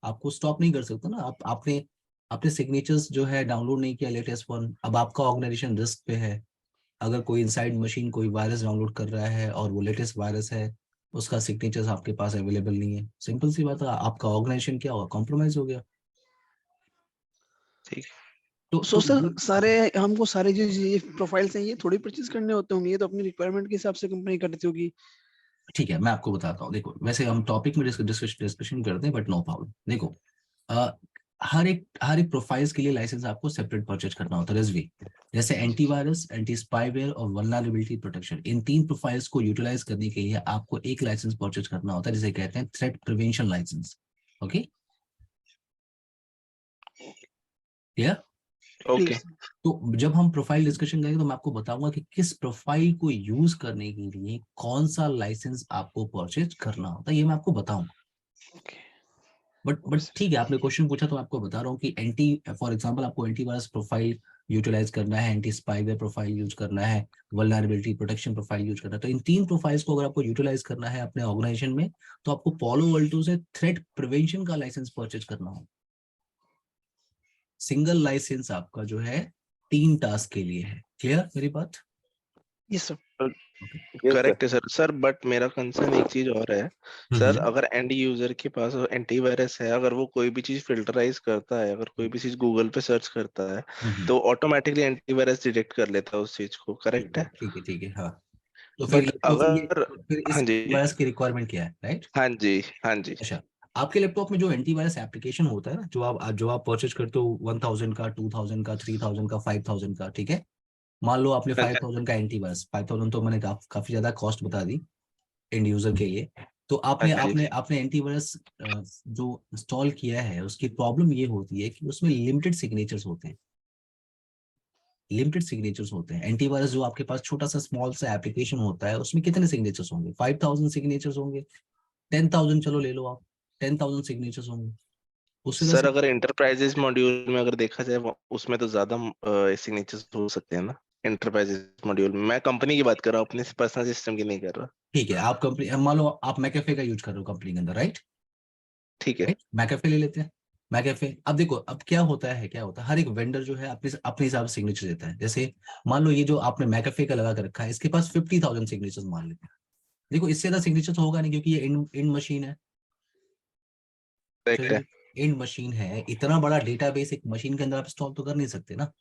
आपको स्टॉप नहीं कर सकता ना। आपने आपने सिग्नेचर्स जो है डाउनलोड नहीं किया लेटेस्ट वन, अब आपका ऑर्गेनाइजेशन रिस्क पे है। अगर कोई इनसाइड मशीन कोई वायरस डाउनलोड कर रहा है और वो लेटेस्ट वायरस है, उसका सिग्नेचर्स आपके पास अवेलेबल नहीं है, सिंपल सी बात है, आपका ऑर्गेनाइजेशन क्या होगा? कॉम्प्रोमाइज हो गया। ठीक सो सर सारे हमको सारे जो ये प्रोफाइल्स हैं ये थोड़ी परचेज करने होते होंगे, ये तो अपनी रिक्वायरमेंट के हिसाब से कंपनी करती होगी। ठीक है, मैं आपको बताता हूँ। देखो वैसे हम टॉपिक में डिस्कशन करते हैं, बट नो प्रॉब्लम। देखो हर एक प्रोफाइल्स के लिए लाइसेंस आपको सेपरेट परचेज करना होता है रिजवी। जैसे एंटीवायरस, एंटी स्पाईवेयर और वल्नरेबिलिटी प्रोटेक्शन, इन 3 प्रोफाइल्स को यूटिलाइज करने के लिए आपको एक लाइसेंस परचेज करना होता है, जिसे कहते हैं threat prevention license. Okay, clear? Okay तो जब हम प्रोफाइल डिस्कशन करेंगे तो मैं आपको बताऊंगा कि किस प्रोफाइल को यूज करने के लिए कौन सा लाइसेंस आपको परचेज करना होता है, ये मैं आपको बताऊंगा। बट ठीक है, आपने क्वेश्चन पूछा तो मैं आपको बता रहा हूँ कि फॉर एग्जांपल आपको एंटीवायरस प्रोफाइल यूटिलाइज करना है, एंटी स्पाईवेयर प्रोफाइल यूज करना है, वल्नरेबिलिटी प्रोटेक्शन प्रोफाइल यूज करना है। तो इन 3 प्रोफाइल्स को अगर आपको यूटिलाइज करना है अपने ऑर्गेनाइजेशन में, तो आपको पोलो वर्ल्टो से थ्रेट प्रिवेंशन का लाइसेंस परचेज करना होगा। सिंगल लाइसेंस आपका जो है 3 टास्क के लिए है। क्लियर मेरी बात? Yes sir. Yes, sir. Correct है सर। सर बट मेरा कंसर्न एक चीज और है सर, अगर एंड यूजर के पास एंटीवायरस है, अगर वो कोई भी चीज फिल्टराइज करता है, अगर कोई भी चीज गूगल पे सर्च करता है तो ऑटोमेटिकली एंटीवायरस डिटेक्ट कर लेता है उस चीज को, करेक्ट है? ठीक है, हाँ। तो बट अगर फिर इस हाँ जी वायरस की रिक्वायरमेंट क्या है, राइट? हाँ जी हाँ जी अच्छा, आपके लैपटॉप में जो एंटीवायरस एप्लीकेशन होता है ना, जो आप परचेज करते हो 1000 का, 2000 का, 3000 का, 5000 का, ठीक है? मान लो आपने हाँ जी 5000 का एंटीवायरस, 5000 तो मैंने काफी ज्यादा कॉस्ट बता दी एंड यूजर के लिए। तो हाँ आपने जी आपने आपने एंटीवायरस जो इंस्टॉल किया है, उसकी प्रॉब्लम ये होती है कि उसमें लिमिटेड सिग्नेचर्स होते हैं। एंटीवायरस जो आपके पास छोटा सा स्मॉल सा एप्लीकेशन होता है, उसमें कितने सिग्नेचर्स होंगे? 5000 सिग्नेचर्स होंगे, 10,000 चलो ले लो आप, 10,000 सिग्नेचर्स होंगे। उस वजह सर, से अगर एंटरप्राइजेस मॉड्यूल में अगर देखा जाए उसमें तो ज्यादा सिग्नेचर्स हो सकते हैं ना। एंटरप्राइजेस मॉड्यूल में मैं कंपनी की बात कर रहा हूँ, अपने पर्सनल सिस्टम की नहीं कर रहा। ठीक है, आप कंपनी, मान लो आप मैकेफे का यूज कर रहे हो कंपनी के अंदर, राइट? ठीक है। राइट, मैकेफे ले लेते हैं। मैकेफे, अब देखो अब क्या होता है, हर एक वेंडर जो है अपने अपने हिसाब से सिग्नेचर देता है। जैसे मान लो ये जो आपने मैकेफे का लगा कर रखा है, इसके पास 50,000 सिग्नेचर्स मान लेते हैं। देखो इससे ज्यादा सिग्नेचर तो होगा नहीं, क्योंकि ये इन मशीन है। करेक्ट है। चलिए, इन मशीन है, इतना बड़ा डेटाबेस एक मशीन के अंदर आप इंस्टॉल तो कर नहीं सकते ना।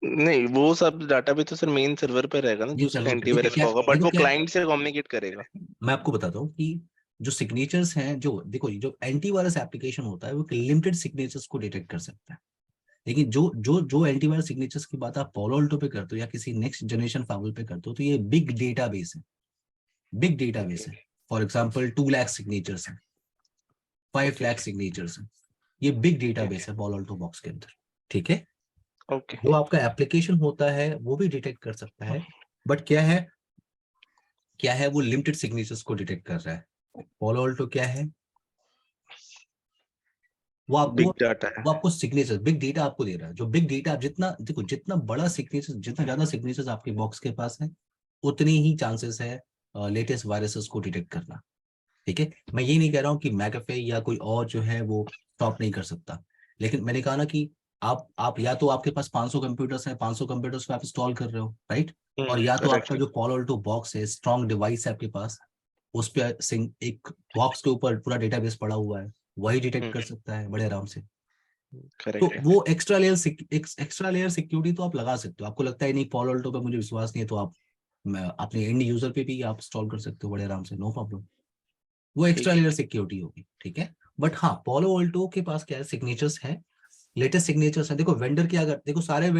नहीं, वो सब डाटा भी तो सर मेन सर्वर पे रहेगा ना, ये जो उसका सर्वर पे देखो एंटीवायरस क्या, का होगा, बट वो क्लाइंट से कम्युनिकेट करेगा। मैं आपको बताता हूँ कि जो सिग्नेचर्स हैं, जो देखो जो एंटीवायरस एप्लीकेशन होता है वो लिमिटेड सिग्नेचर्स को डिटेक्ट कर सकता है। लेकिन जो जो जो एंटीवायरस सिग्नेचर्स की बात आप पोलो अल्टो पे करते हो या किसी नेक्स्ट जनरेशन फाइल पे करते हो, तो ये बिग डेटाबेस है, बिग डेटाबेस है। फॉर एग्जांपल 2 लाख सिग्नेचर्स हैं, 5 लाख सिग्नेचर्स हैं। ये बिग डेटाबेस है पोलो अल्टो बॉक्स के अंदर, ठीक है? ओके। जो आपका एप्लीकेशन होता है वो भी डिटेक्ट कर सकता है, बट क्या है वो लिमिटेड सिग्नेचर्स को डिटेक्ट कर रहा है। पोलो अल्टो क्या है, वो आपको बिग डाटा है। वो आपको सिग्नेचर, बिग डेटा आपको दे रहा है। जो बिग डेटा, आप जितना देखो, जितना बड़ा सिग्नेचर, जितना ज्यादा सिग्नेचर्स आपके बॉक्स के पास है, उतने ही चांसेस है लेटेस्ट वायरसेस को डिटेक्ट करना। ठीक है, मैं ये नहीं कह रहा हूँ कि मैकेफे या कोई और जो है वो स्टॉप नहीं कर सकता, लेकिन मैंने कहा ना कि आप या तो आपके पास 500 कंप्यूटर्स हैं, 500 कंप्यूटर्स पे आप इंस्टॉल कर रहे हो, राइट? और या तो करेक्ट आपका है। जो पोलो अल्टो बॉक्स है, स्ट्रॉन्ग डिवाइस है आपके पास, उस पे एक बॉक्स के ऊपर पूरा डेटाबेस पड़ा हुआ है, वही डिटेक्ट कर सकता है बड़े आराम से। तो करेक्ट है। वो एक्स्ट्रा लेयर सिक्योरिटी तो आप लगा सकते हो। आपको लगता है नहीं पोलो अल्टो पे मुझे विश्वास नहीं है, तो आप अपने एंड यूजर पे भी आप इंस्टॉल कर सकते हो बड़े आराम से, नो प्रॉब्लम। वो एक्स्ट्रा ठीक है। लेयर सिक्योरिटी होगी, ठीक है? बट हाँ, पोलो अल्टो के पास क्या है, सिग्नेचर्स है, लेटेस्ट सिग्नेचर्स है। देखो वेंडर की, अगर देखो सारे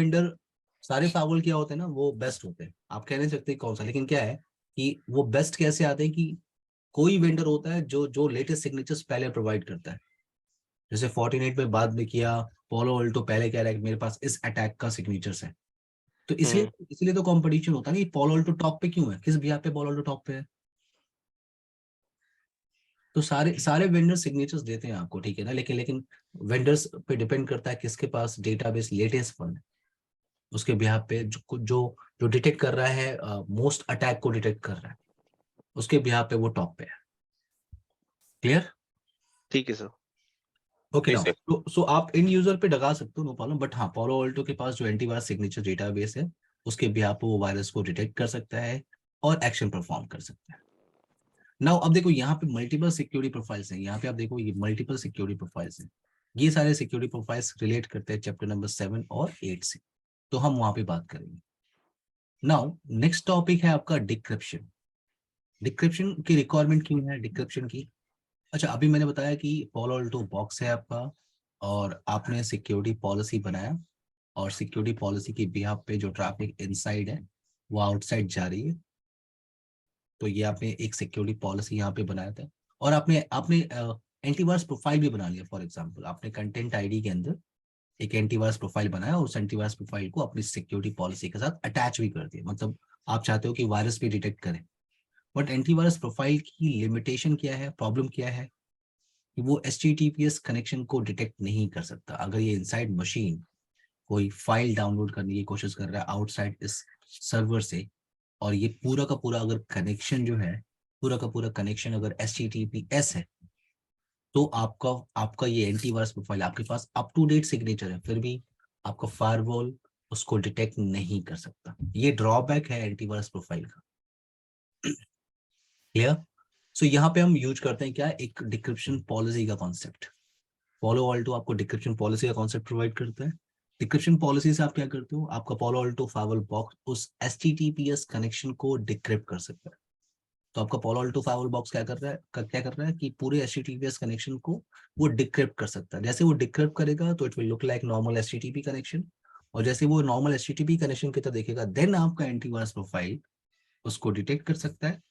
फाइल क्या होते हैं ना, वो बेस्ट होते हैं, आप कह नहीं सकते कौन सा, लेकिन क्या है कि वो बेस्ट कैसे आते हैं कि कोई वेंडर होता है जो जो लेटेस्ट सिग्नेचर्स पहले प्रोवाइड करता है। जैसे 48 में बाद में किया, पोलो अल्टो पहले कह रहा है कि मेरे पास इस अटैक का सिग्नेचर्स है। तो इसलिए तो कंपटीशन होता है ना, पोलो अल्टो टॉप पे क्यों है, किस बिहार पे पोलो अल्टो टॉप पे है? तो सारे सारे वेंडर सिग्नेचर्स देते हैं आपको, ठीक है ना? लेकिन वेंडर्स पे डिपेंड करता है किसके पास डेटाबेस लेटेस्ट वन है। उसके बिहार पे जो जो जो डिटेक्ट कर रहा है, मोस्ट अटैक को डिटेक्ट कर रहा है, उसके बिहार पे वो टॉप पे है। क्लियर? ठीक है सर। ओके जी नाउ, सर। सो आप इन यूजर पे लगा सकते हो, नो प्रॉब्लम। बट हाँ, पोलो अल्टो के पास जो एंटीवायरस सिग्नेचर डेटाबेस है, उसके बिहार पे वो वायरस को डिटेक्ट कर सकता है और एक्शन परफॉर्म कर सकता है। नाउ अब देखो यहाँ पे मल्टीपल सिक्योरिटी प्रोफाइल्स हैं, यहाँ पे आप देखो ये मल्टीपल सिक्योरिटी प्रोफाइल्स हैं। ये सारे सिक्योरिटी प्रोफाइल्स रिलेट करते हैं चैप्टर नंबर 7 और 8 से, तो हम वहां पे बात करेंगे। नाउ नेक्स्ट टॉपिक है आपका डिक्रिप्शन। डिक्रिप्शन की रिक्वायरमेंट क्यों है डिक्रिप्शन की? अच्छा, अभी मैंने बताया कि पोलो अल्टो बॉक्स है आपका और आपने सिक्योरिटी पॉलिसी बनाया और सिक्योरिटी पॉलिसी की बिहाफ पे जो ट्रैफिक इनसाइड है वो आउटसाइड जा रही है, तो ये आपने एक सिक्योरिटी पॉलिसी यहाँ पे बनाया था और आपने आपने एंटीवायरस प्रोफाइल भी बना लिया। फॉर एग्जांपल आपने कंटेंट आईडी के अंदर एक एंटीवायरस प्रोफाइल बनाया और उस एंटीवायरस प्रोफाइल को अपनी सिक्योरिटी पॉलिसी के साथ अटैच भी कर दिया, मतलब आप चाहते हो कि वायरस भी डिटेक्ट करें। बट एंटीवायरस प्रोफाइल की लिमिटेशन क्या है, प्रॉब्लम क्या है कि वो HTTPS कनेक्शन को डिटेक्ट नहीं कर सकता। अगर ये इनसाइड मशीन कोई फाइल डाउनलोड करने की कोशिश कर रहा है आउटसाइड इस सर्वर से और ये पूरा का पूरा अगर कनेक्शन जो है, पूरा का पूरा कनेक्शन अगर HTTPS है, तो आपका आपका ये एंटीवायरस प्रोफाइल आपके पास अप टू डेट सिग्नेचर है, फिर भी आपका फायरवॉल उसको डिटेक्ट नहीं कर सकता। ये ड्रॉबैक है एंटीवायरस प्रोफाइल का। क्लियर? सो यहाँ पे हम यूज करते हैं क्या, एक डिक्रिप्शन पॉलिसी का कॉन्सेप्ट। पोलो ऑल्टो आपको डिक्रिप्शन पॉलिसी का कॉन्सेप्ट प्रोवाइड करता है। डिक्रिप्शन पॉलिसी से आप क्या करते हो, आपका पोलो ऑल्टो फायरवॉल बॉक्स उस HTTPS कनेक्शन को डिक्रिप्ट कर सकता है। तो आपका पोलो अल्टो फायरवॉल बॉक्स क्या कर रहा है कि पूरे HTTPS कनेक्शन को वो डिक्रिप्ट कर सकता है। जैसे वो डिक्रिप्ट करेगा तो it will look like normal HTTP connection, और जैसे वो नॉर्मल HTTP कनेक्शन की तरह देखेगा, देन आपका एंटीवायरस प्रोफाइल उसको डिटेक्ट कर सकता है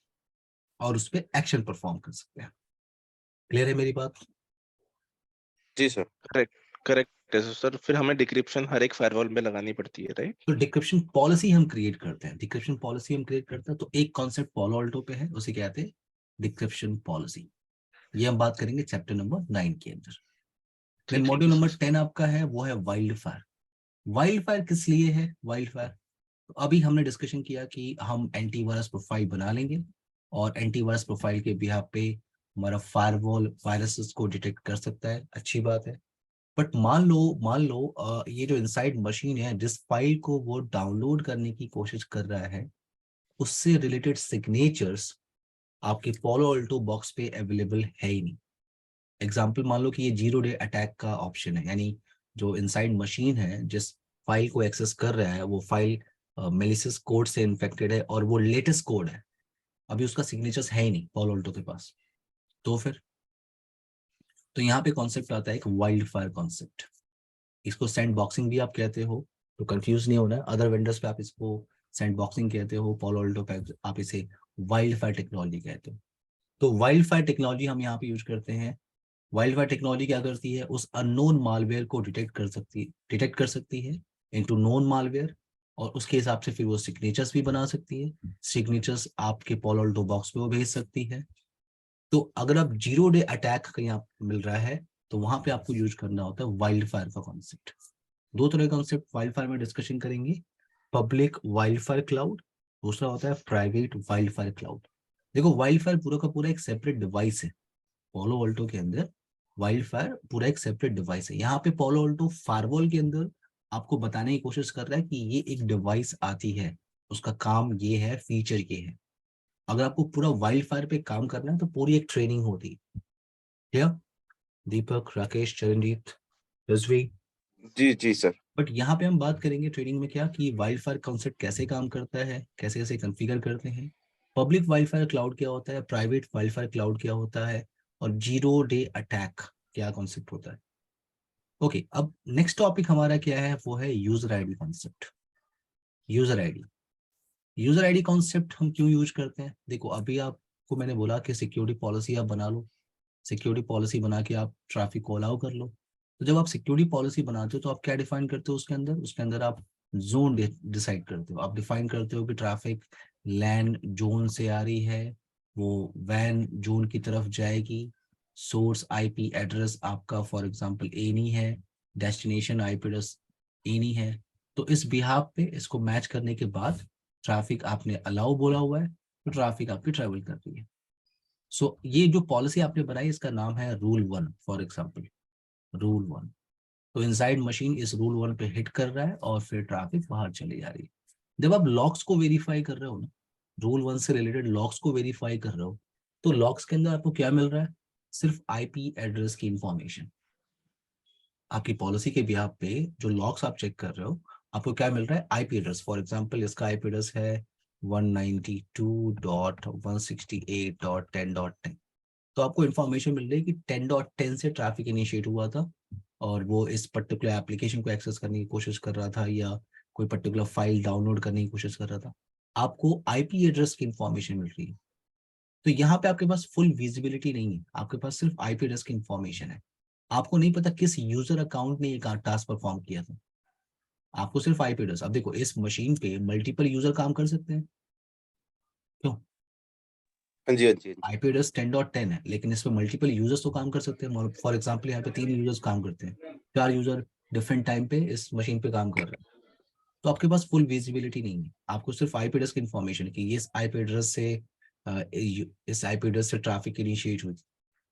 और उस पर एक्शन परफॉर्म कर सकते हैं। क्लियर है मेरी बात? जी सर। करेक्ट करेक्ट है सर। फिर हमें डिक्रिप्शन हर एक फायरवॉल में लगानी पड़ती है, राइट? तो डिक्रिप्शन पॉलिसी हम क्रिएट करते हैं, डिक्रिप्शन पॉलिसी हम क्रिएट करते हैं। तो एक कॉन्सेप्ट पोलो अल्टो पे है, उसे कहते हैं डिक्रिप्शन पॉलिसी। ये हम बात करेंगे चैप्टर नंबर 9 के अंदर। देन ठीक मॉड्यूल है नंबर सर। 10 आपका है, वो है वाइल्ड फायर। वाइल्ड फायर किस लिए है वाइल्ड फायर? तो अभी हमने डिस्कशन किया कि हम एंटीवायरस प्रोफाइल बना लेंगे और एंटीवायरस प्रोफाइल के बिहाफ पे हमारा फायरवॉल वायरसेस को डिटेक्ट कर सकता है, अच्छी बात है। बट मान लो ये जो इनसाइड मशीन है, जिस फाइल को वो डाउनलोड करने की कोशिश कर रहा है, उससे रिलेटेड सिग्नेचर्स आपके पोलो अल्टो बॉक्स पे अवेलेबल है ही नहीं। एग्जाम्पल मान लो कि ये 0 डे अटैक का ऑप्शन है, यानी जो इनसाइड मशीन है जिस फाइल को एक्सेस कर रहा है वो फाइल मेलिसिस कोड से इन्फेक्टेड है और वो लेटेस्ट कोड है, अभी उसका सिग्नेचर्स है ही नहीं पोलो अल्टो के पास। तो फिर तो यहाँ पे कॉन्सेप्ट आता है एक वाइल्ड फायर कॉन्सेप्ट। इसको सैंड बॉक्सिंग भी आप कहते हो, तो कंफ्यूज नहीं होना है। अदर वेंडर्स पे आप इसको सैंड बॉक्सिंग कहते हो, पोलो अल्टो पे आप इसे वाइल्ड फायर टेक्नोलॉजी कहते हो। तो वाइल्ड फायर टेक्नोलॉजी हम यहाँ पे यूज करते हैं। वाइल्ड फायर टेक्नोलॉजी क्या करती है, उस अननोन मालवेयर को डिटेक्ट कर सकती है इनटू नोन मालवेयर, और उसके हिसाब से फिर वो सिग्नेचर्स भी बना सकती है। सिग्नेचर्स आपके पोलो अल्टो बॉक्स पे वो भेज सकती है। तो अगर आप 0 डे अटैक कहीं आप मिल रहा है तो वहां पे आपको यूज करना होता है वाइल्ड फायर का कॉन्सेप्ट। दो तरह का कॉन्सेप्ट वाइल्ड फायर में डिस्कशन करेंगे, पब्लिक वाइल्ड फायर क्लाउड, दूसरा होता है प्राइवेट वाइल्ड फायर क्लाउड। देखो वाइल्ड फायर पूरा का पूरा एक सेपरेट डिवाइस है। पोलो अल्टो के अंदर वाइल्ड फायर पूरा एक सेपरेट डिवाइस है। यहाँ पे पोलो अल्टो फायरवॉल के अंदर आपको बताने की कोशिश कर रहा है कि ये एक डिवाइस आती है, उसका काम ये है, फीचर ये है। अगर आपको पूरा वाइल्ड फायर पे काम करना है तो पूरी एक ट्रेनिंग होती है। क्लियर? दीपक, राकेश, चरणजीत, रिजवी। जी जी सर। बट यहाँ पे हम बात करेंगे ट्रेनिंग में क्या कि वाइल्ड फायर कॉन्सेप्ट कैसे काम करता है, कैसे कैसे कॉन्फ़िगर करते हैं, पब्लिक वाइल्ड फायर क्लाउड क्या होता है, प्राइवेट वाइल्ड फायर क्लाउड क्या होता है, और 0 डे अटैक क्या कॉन्सेप्ट होता है। ओके, अब नेक्स्ट टॉपिक हमारा क्या है, वो है user ID concept. User ID, user ID concept हम क्यों यूज करते हैं? देखो अभी आपको मैंने बोला कि सिक्योरिटी पॉलिसी आप बना लो, सिक्योरिटी पॉलिसी बना के आप ट्रैफिक को अलाउ कर लो। तो जब आप सिक्योरिटी पॉलिसी बनाते हो तो आप क्या डिफाइन करते हो उसके अंदर आप जोन डिसाइड करते हो। आप डिफाइन करते हो कि ट्रैफिक लैन जोन से आ रही है, वो वैन जोन की तरफ जाएगी, सोर्स आईपी एड्रेस आपका फॉर एग्जांपल ए नहीं है, डेस्टिनेशन आईपी एड्रेस ए नहीं है। तो इस बिहाफ पे इसको मैच करने के बाद ट्रैफिक आपने अलाउ बोला हुआ है, तो ट्रैफिक आपकी ट्रेवल कर रही है। सो ये जो पॉलिसी आपने बनाई इसका नाम है रूल 1 फॉर एग्जांपल, रूल 1। तो इनसाइड मशीन इस रूल 1 पे हिट कर रहा है और फिर ट्रैफिक बाहर चली जा रही है। जब आप लॉक्स को वेरीफाई कर रहे हो ना, रूल 1 से रिलेटेड लॉक्स को वेरीफाई कर रहे हो, तो लॉक्स के अंदर आपको क्या मिल रहा है, सिर्फ आईपी एड्रेस की इंफॉर्मेशन। आपकी पॉलिसी के बिहाफ पे जो लॉग्स आप चेक कर रहे हो, आपको क्या मिल रहा है? IP address. फॉर एग्जांपल इसका आईपी एड्रेस है 192.168.10.10। तो आपको इन्फॉर्मेशन मिल रही है कि 10.10 से ट्रैफिक इनिशिएट हुआ था और वो इस पर्टिकुलर एप्लीकेशन को एक्सेस करने की कोशिश कर रहा था या कोई पर्टिकुलर फाइल डाउनलोड करने की कोशिश कर रहा था। आपको आईपी एड्रेस की इन्फॉर्मेशन मिल रही है। तो यहाँ पे आपके पास फुल विजिबिलिटी नहीं है, आपके पास सिर्फ आईपी एड्रेस की इन्फॉर्मेशन है। आपको नहीं पता किस यूजर अकाउंट ने ये टास्क परफॉर्म किया था, आपको सिर्फ आईपी एड्रेस। अब देखो इस मशीन पे मल्टीपल यूजर काम कर सकते हैं, क्यों? हाँ जी, हाँ जी, हाँ जी। आईपी एड्रेस 10.10 है, लेकिन इस पे मल्टीपल यूजर्स तो काम कर सकते हैं। फॉर एग्जांपल यहाँ पे 3 यूजर्स काम करते हैं, 4 यूजर डिफरेंट टाइम पे इस मशीन पे काम कर रहे हैं। तो आपके पास फुल विजिबिलिटी नहीं है, आपको सिर्फ आईपी एड्रेस की इन्फॉर्मेशन है कि ये इस आईपी एड्रेस से ट्रैफिक इनिशिएट हुई,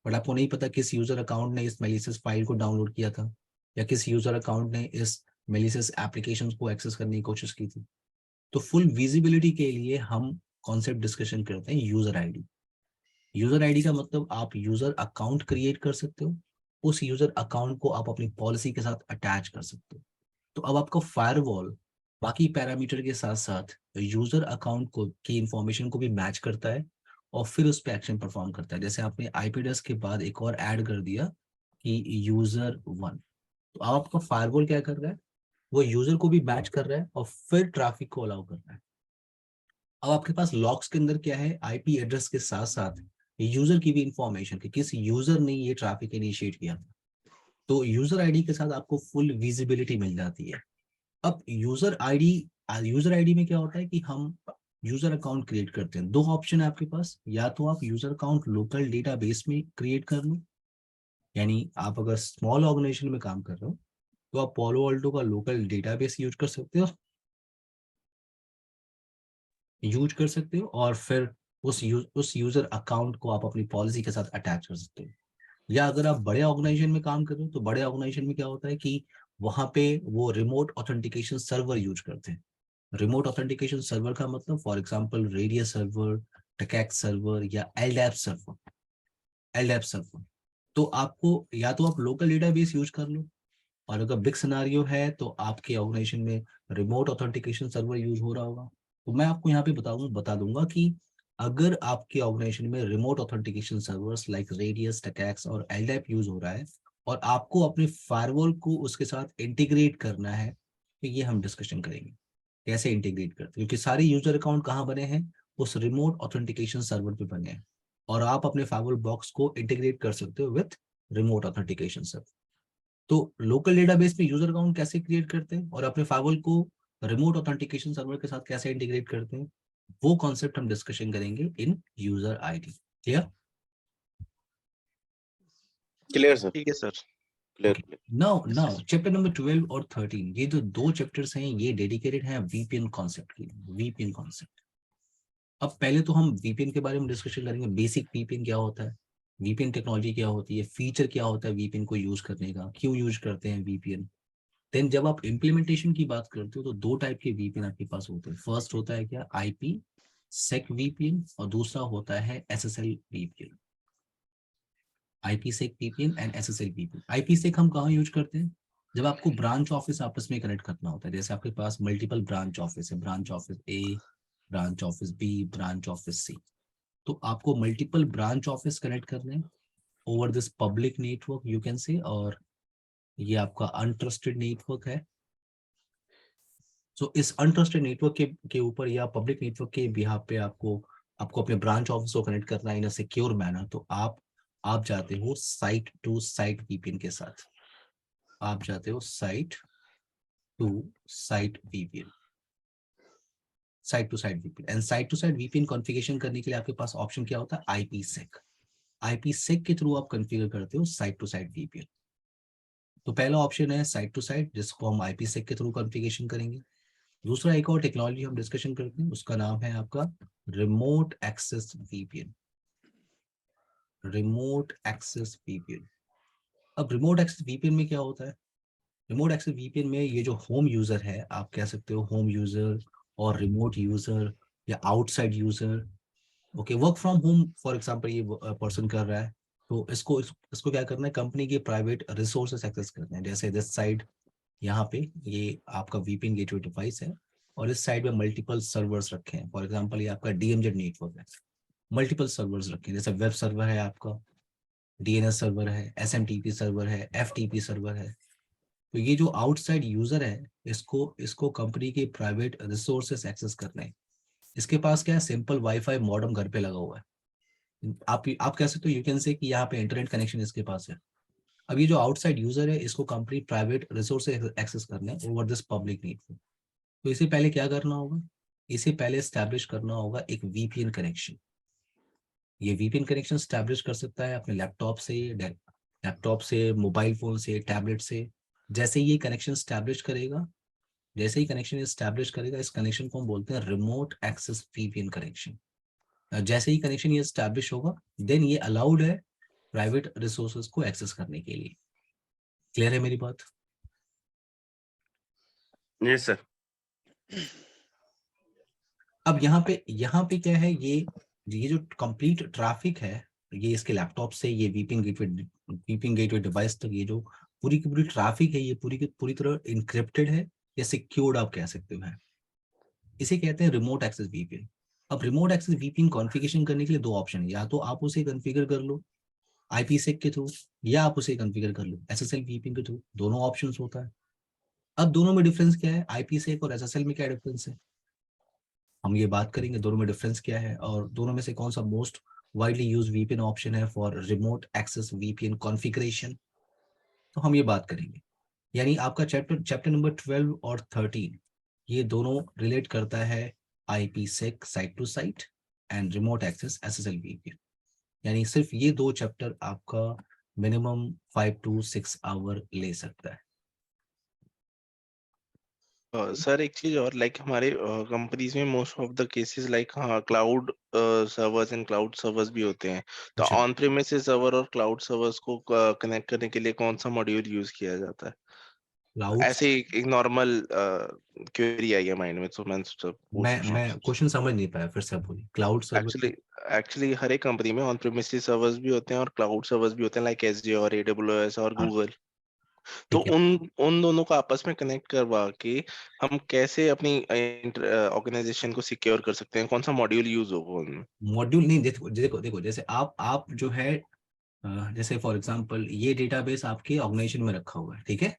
बट आपको नहीं पता किस यूजर अकाउंट ने इस मेलिशियस फाइल को डाउनलोड किया था या किस यूजर अकाउंट ने इस मेलिशियस एप्लीकेशंस को एक्सेस करने की कोशिश की थी। तो फुल विजिबिलिटी के लिए हम कॉन्सेप्ट डिस्कशन करते हैं यूजर आईडी। यूजर आईडी का मतलब आप यूजर अकाउंट क्रिएट कर सकते हो, उस यूजर अकाउंट को आप अपनी पॉलिसी के साथ अटैच कर सकते हो। तो अब आपका फायरवॉल बाकी पैरामीटर के साथ साथ यूजर अकाउंट को की इंफॉर्मेशन को भी मैच करता है और फिर उस पर एक्शन परफॉर्म करता है। जैसे आपने आईपी एड्रेस के बाद एक और ऐड कर दिया कि यूजर 1, तो अब आपका फायरवॉल क्या कर रहा है? वो यूजर को भी मैच कर रहा है और फिर ट्रैफिक को अलाउ कर रहा है। अब आपके पास लॉग्स के अंदर क्या है? आईपी एड्रेस के साथ साथ यूजर की भी इंफॉर्मेशन कि किस यूजर ने ये ट्रैफिक इनिशिएट किया था। तो यूजर आईडी के साथ आपको फुल विजिबिलिटी मिल जाती है। अब यूजर आईडी में क्या होता है कि हम यूजर अकाउंट क्रिएट करते हैं। 2 ऑप्शन है आपके पास, या तो आप यूजर अकाउंट लोकल डेटाबेस में क्रिएट कर लो, यानी आप अगर स्मॉल ऑर्गेनाइजेशन में काम कर रहे हो तो आप पोलो अल्टो का लोकल डेटाबेस यूज कर सकते हो और फिर उस यूजर अकाउंट को आप अपनी पॉलिसी के साथ अटैच कर सकते हो। या अगर आप बड़े ऑर्गेनाइजेशन में काम कर रहे हो तो बड़े ऑर्गेनाइजेशन में क्या होता है कि वहां पे वो रिमोट ऑथेंटिकेशन सर्वर यूज करते हैं। रिमोट ऑथेंटिकेशन सर्वर का मतलब for example RADIUS server, TACACS server या एलडैप सर्वर। तो आपको या तो आप लोकल डेटाबेस यूज कर लो, और अगर बिग सिनेरियो है तो आपके ऑर्गेनाइजेशन में रिमोट ऑथेंटिकेशन सर्वर यूज हो रहा होगा। तो मैं आपको यहाँ पे बता दूंगा कि अगर आपके ऑर्गेनाइजेशन में remote authentication servers like RADIUS, TACACS और एलडैप यूज हो रहा है और आपको अपने फायरवॉल को उसके साथ इंटीग्रेट करना है, तो ये हम डिस्कशन करेंगे कैसे इंटीग्रेट करते हैं। क्योंकि सारे यूजर अकाउंट कहाँ बने हैं? उस रिमोट ऑथेंटिकेशन सर्वर पे बने हैं, और आप अपने फायरवॉल बॉक्स को इंटीग्रेट कर सकते हो विथ रिमोट ऑथेंटिकेशन सर्वर। तो लोकल डेटाबेस में यूजर अकाउंट कैसे क्रिएट करते हैं और अपने फायरवॉल को रिमोट ऑथेंटिकेशन सर्वर के साथ कैसे इंटीग्रेट करते हैं, वो कॉन्सेप्ट हम डिस्कशन करेंगे in user ID. Clear? Clear sir, ठीक है सर। Clear Okay. Clear. Now chapter number 12 और 13, ये जो 2 चैप्टर्स हैं ये डेडिकेटेड हैं वीपीएन कॉन्सेप्ट के लिए। वीपीएन कॉन्सेप्ट, अब पहले तो हम वीपीएन के बारे में डिस्कशन करेंगे। बेसिक वीपीएन क्या होता है, वीपीएन टेक्नोलॉजी क्या होती है, फीचर क्या होता है वीपीएन को यूज करने का, क्यों यूज करते हैं वीपीएन। देन जब आप इम्प्लीमेंटेशन की बात करते हो तो 2 टाइप के वीपीएन आपके पास होते हैं। फर्स्ट होता है क्या? आईपी सेक वीपीएन, और दूसरा होता है SSL VPN. IPsec VPN and SSL VPN. IPsec हम कहाँ यूज करते हैं? जब आपको ब्रांच ऑफिस आपस में कनेक्ट करना होता है। जैसे आपके पास मल्टीपल ब्रांच ऑफिस है, branch office A, branch office B, branch office C. तो आपको मल्टीपल ब्रांच ऑफिस कनेक्ट करने हैं over this public network you can say, और ये आपका अनट्रस्टेड नेटवर्क है। सो इस अनट्रस्टेड नेटवर्क के ऊपर या पब्लिक नेटवर्क के बिहाफ पे आपको अपने ब्रांच ऑफिस को कनेक्ट करना है इन अ सिक्योर मैनर। तो आप जाते हो साइट टू साइट वीपीएन के साथ। आप जाते हो site to site VPN and site to site VPN configuration करने के लिए आपके पास ऑप्शन क्या होता है? आईपी सेक के थ्रू आप कॉन्फ़िगर करते हो साइट टू साइट वीपीएन। तो पहला ऑप्शन है साइट टू साइट, जिसको हम आईपी सेक के थ्रू कॉन्फ़िगरेशन करेंगे। दूसरा एक और टेक्नोलॉजी हम डिस्कशन करते हैं, उसका नाम है आपका remote access VPN. Remote access VPN. अब रिमोट एक्सेस वीपीएन में क्या होता है? रिमोट एक्सेस वीपीएन में ये जो होम यूजर है, आप कह सकते हो होम यूजर और रिमोट यूजर या outside user. Okay, work from home for example ये पर्सन कर रहा है, तो इसको क्या करना है, कंपनी के प्राइवेट रिसोर्सेस एक्सेस करने हैं। जैसे दिस साइड यहाँ पे ये आपका वीपीएन गेटवे डिवाइस है और इस साइड में मल्टीपल सर्वर्स रखे हैं। फॉर एग्जांपल ये आपका डीएमजेड नेटवर्क है, मल्टीपल सर्वर्स रखे हैं। जैसे वेब सर्वर है आपका, डीएनएस सर्वर है, एसएमटीपी सर्वर है, एफटीपी सर्वर है। तो ये जो आउटसाइड यूजर है इसको कंपनी के प्राइवेट रिसोर्सेस एक्सेस करने हैं। इसके पास क्या है, सिंपल वाईफाई मॉडेम घर पे लगा हुआ है। आप कह सकते हो, यू कैन से कि यहाँ पे इंटरनेट कनेक्शन इसके पास है। अब ये जो आउटसाइड यूजर है इसको कंपनी प्राइवेट रिसोर्सेस एक्सेस करने हैं ओवर दिस पब्लिक नेटवर्क। तो इसे पहले क्या करना होगा, इसे पहले एस्टैब्लिश करना होगा एक वीपीएन कनेक्शन। ये वीपीएन कनेक्शन एस्टैब्लिश कर सकता है अपने लैपटॉप से, मोबाइल फोन से, टैबलेट से। जैसे ही ये कनेक्शन एस्टैब्लिश करेगा, इस कनेक्शन को हम बोलते हैं रिमोट एक्सेस वीपीएन कनेक्शन। जैसे ही कनेक्शन ये एस्टैब्लिश होगा, देन ये अलाउड है प्राइवेट रिसोर्सेज को एक्सेस करने के लिए। क्लियर है मेरी बात? Yes sir. अब यहाँ पे क्या है, ये जो कंप्लीट ट्रैफिक है, ये इसके लैपटॉप से ये वीपीएन गेटवे डिवाइस तक, ये जो पूरी की पूरी ट्रैफिक है, ये पूरी की पूरी तरह इनक्रिप्टेड है या सिक्योर्ड आप कह सकते हो है। इसे कहते हैं रिमोट एक्सेस वीपीएन। अब रिमोट एक्सेस वीपीएन कॉन्फ़िगरेशन करने के लिए दो ऑप्शन है, या तो आप उसे कॉन्फ़िगर कर लो आईपीसेक के थ्रू, या आप उसे कॉन्फ़िगर कर लो एसएसएल वीपीएन के थ्रू। दोनों ऑप्शंस होता है। अब दोनों में डिफरेंस क्या है, आईपीसेक और एसएसएल में क्या डिफरेंस है, हम ये बात करेंगे दोनों में डिफरेंस क्या है और दोनों में से कौन सा most widely use VPN option है for remote access VPN configuration. तो हम ये बात करेंगे। यानी आपका चैप्टर नंबर 12 और 13 ये दोनों रिलेट करता है IPsec site to site and remote access SSL VPN. यानी सिर्फ ये दो चैप्टर आपका मिनिमम 5 to 6 आवर ले सकता है। सर एक चीज और, लाइक हमारे कंपनीज में most of the cases like हाँ cloud servers and cloud servers भी होते हैं। तो अच्छा। ऑन प्रेमिसेस सर्वर और क्लाउड सर्वर्स को कनेक्ट करने के लिए कौन सा मॉड्यूल यूज किया जाता है? क्लाउड, ऐसे एक नॉर्मल क्वेरी आई है माइंड में, तो मैं सोचा पूछ मैं क्वेश्चन समझ नहीं पाया, फिर से आप बोलिए। क्लाउड सर्वर एक्चुअली हर एक कंपनी में ऑन प्रेमिसेस सर्वर्स भी होते हैं और क्लाउड सर्वर्स भी होते हैं, लाइक एसजे और एडब्ल्यूएस और गूगल। तो ठीक है। उन दोनों को आपस में कनेक्ट करवा के हम कैसे अपनी ऑर्गेनाइजेशन को सिक्योर कर सकते हैं? कौन सा मॉड्यूल यूज होगा उनमें? मॉड्यूल नहीं, देखो जैसे आप जो है जैसे फॉर एग्जांपल ये डेटाबेस आपके ऑर्गेनाइजेशन में रखा हुआ है, ठीक है,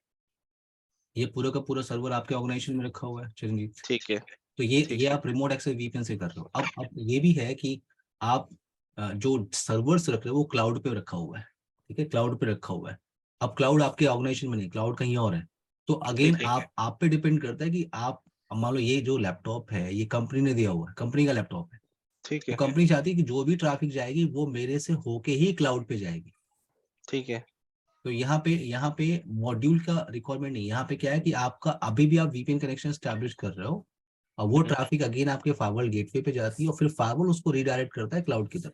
ये पूरा का पूरा सर्वर आपके ऑर्गेनाइजेशन में रखा हुआ है चिरंजीत। ठीक है। तो ये ठीक है। आप रिमोट एक्सेस वीपीएन से कर रहे हो। अब ये भी है कि आप जो सर्वर्स रख रहे हो वो क्लाउड पे रखा हुआ है, ठीक है, क्लाउड पे रखा हुआ है। अब क्लाउड आपके ऑर्गेनाइजेशन में नहीं, क्लाउड कहीं और है। तो अगेन ठीक है। आप पे डिपेंड करता है कि आप, मान लो ये जो लैपटॉप है ये कंपनी ने दिया हुआ है, कंपनी का लैपटॉप है। ठीक तो है। कंपनी चाहती है कि जो भी ट्रैफिक जाएगी वो मेरे से होके ही क्लाउड पे जाएगी। ठीक है। तो यहाँ पे मॉड्यूल का रिक्वायरमेंट नहीं। यहाँ पे क्या है कि आपका अभी भी आप वीपीएन कनेक्शन स्टैब्लिश कर रहे हो और वो ट्रैफिक अगेन आपके फायरवॉल गेटवे पे जाती है और फिर फायरवॉल उसको रीडायरेक्ट करता है क्लाउड की तरफ।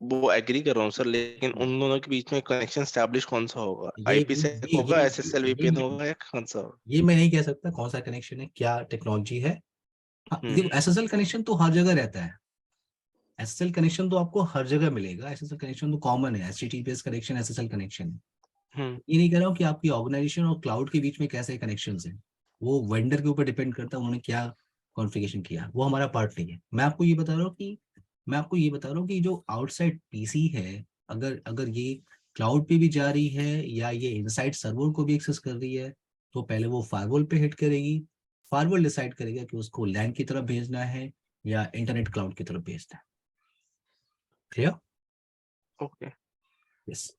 वो एग्री कर रहा हूँ सर, लेकिन उन दोनों के बीच में कनेक्शन स्टैब्लिश कौन सा होगा? आईपीसेक होगा, एसएसएल वीपीएन होगा, या कौन सा होगा? ये मैं नहीं कह सकता कौन सा कनेक्शन है, क्या टेक्नोलॉजी है। हाँ, देखो एसएसएल कनेक्शन तो हर जगह रहता है। एसएसएल कनेक्शन तो आपको हर जगह मिलेगा। एसएसएल कनेक्शन तो कॉमन है, एचटीटीपीएस कनेक्शन एसएसएल कनेक्शन है। ये नहीं कह रहा हूँ कि आपकी ऑर्गेनाइजेशन और क्लाउड के बीच में कैसे कनेक्शन है, वो वेंडर के ऊपर डिपेंड करता है उन्होंने क्या कॉन्फ़िगरेशन किया, वो हमारा पार्ट नहीं है। मैं आपको ये बता रहा हूँ कि जो आउटसाइड पीसी है, अगर ये क्लाउड पे भी जा रही है या ये इनसाइड सर्वर को भी एक्सेस कर रही है, तो पहले वो फायरवॉल पे हिट करेगी। फायरवॉल डिसाइड करेगा कि उसको लैन की तरफ भेजना है या इंटरनेट क्लाउड की तरफ भेजना है। क्लियर? ओके। यस।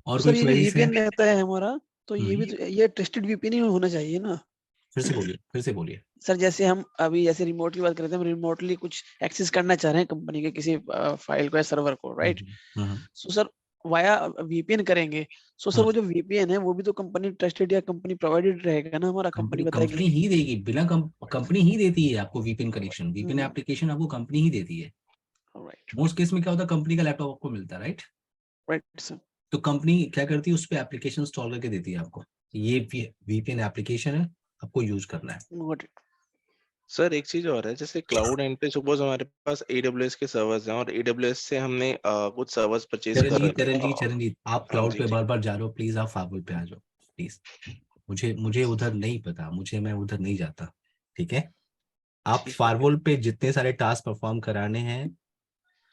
और सर कोई ये जो क्वेरीज है? वीपीएन रहता है हमारा, तो ये भी ये ट्रस्टेड वीपीएन ही होना चाहिए ना? फिर से बोलिए। सर जैसे हम अभी जैसे रिमोट की बात करते हैं, हम रिमोटली कुछ एक्सेस करना चाह रहे हैं कंपनी के किसी फाइल को या सर्वर को, right? So sir via VPN करेंगे। सो सर वो जो वीपीएन है वो भी तो कंपनी ट्रस्टेड या कंपनी प्रोवाइडेड रहेगा ना, हमारा कंपनी बताएगी? कंपनी ही देगी, बिना कंपनी ही देती है आपको वीपीएन कनेक्शन, वीपीएन एप्लीकेशन आपको कंपनी ही देती है। राइट मोस्ट केस में क्या होता है, कंपनी का लैपटॉप आपको मिलता है, राइट? Right sir. तो कंपनी क्या करती है, उस पर एप्लीकेशन इंस्टॉल करके देती है आपको, ये वीपीएन एप्लीकेशन है, आपको यूज करना है। Got it. सर एक चीज और है, जैसे क्लाउड एंड पे सपोज हमारे पास AWS के सर्वर्स हैं और AWS से हमने कुछ सर्वर्स परचेज कर रखे हैं। चरणजीत, आप हाँ क्लाउड जी पे जी। बार बार जा रहे हो, प्लीज आप फाइबल पे आ जाओ प्लीज। मुझे उधर नहीं पता, मैं उधर नहीं जाता, ठीक है? आप ठीक है। फायरवॉल पे जितने सारे टास्क परफॉर्म कराने हैं,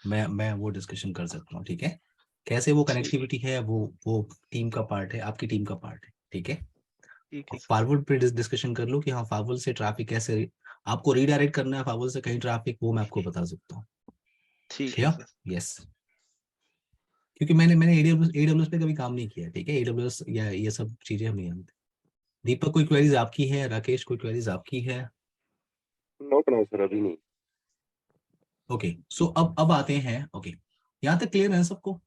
मैं वो डिस्कशन कर सकता हूँ, ठीक है? कैसे वो ठीक कनेक्टिविटी है, वो टीम का पार्ट है, आपकी टीम का पार्ट है, ठीक है? ठीक है सर। फायरवॉल पे डिस्कशन कर लो कि हाँ फायरवॉल से ट्रैफिक कैसे आपको रीडायरेक्ट करना है, फायरवॉल से कहीं ट्रैफिक, वो मैं आपको बता सकता हूँ। ठीक है क्लियर? सर। यस। क्योंकि मैंने एडब्ल्यूएस पे कभी काम नहीं किया, ठीक है? एडब्ल्यूएस या ये सब चीजें हम नहीं जानते। दीपक, कोई क्वेरीज आपकी है? राकेश, कोई क्वेरीज आपकी है? नोट नाउ सर, अभी नहीं। ओके, सो अब आते हैं। ओके, यहाँ तक क्लियर है सबको?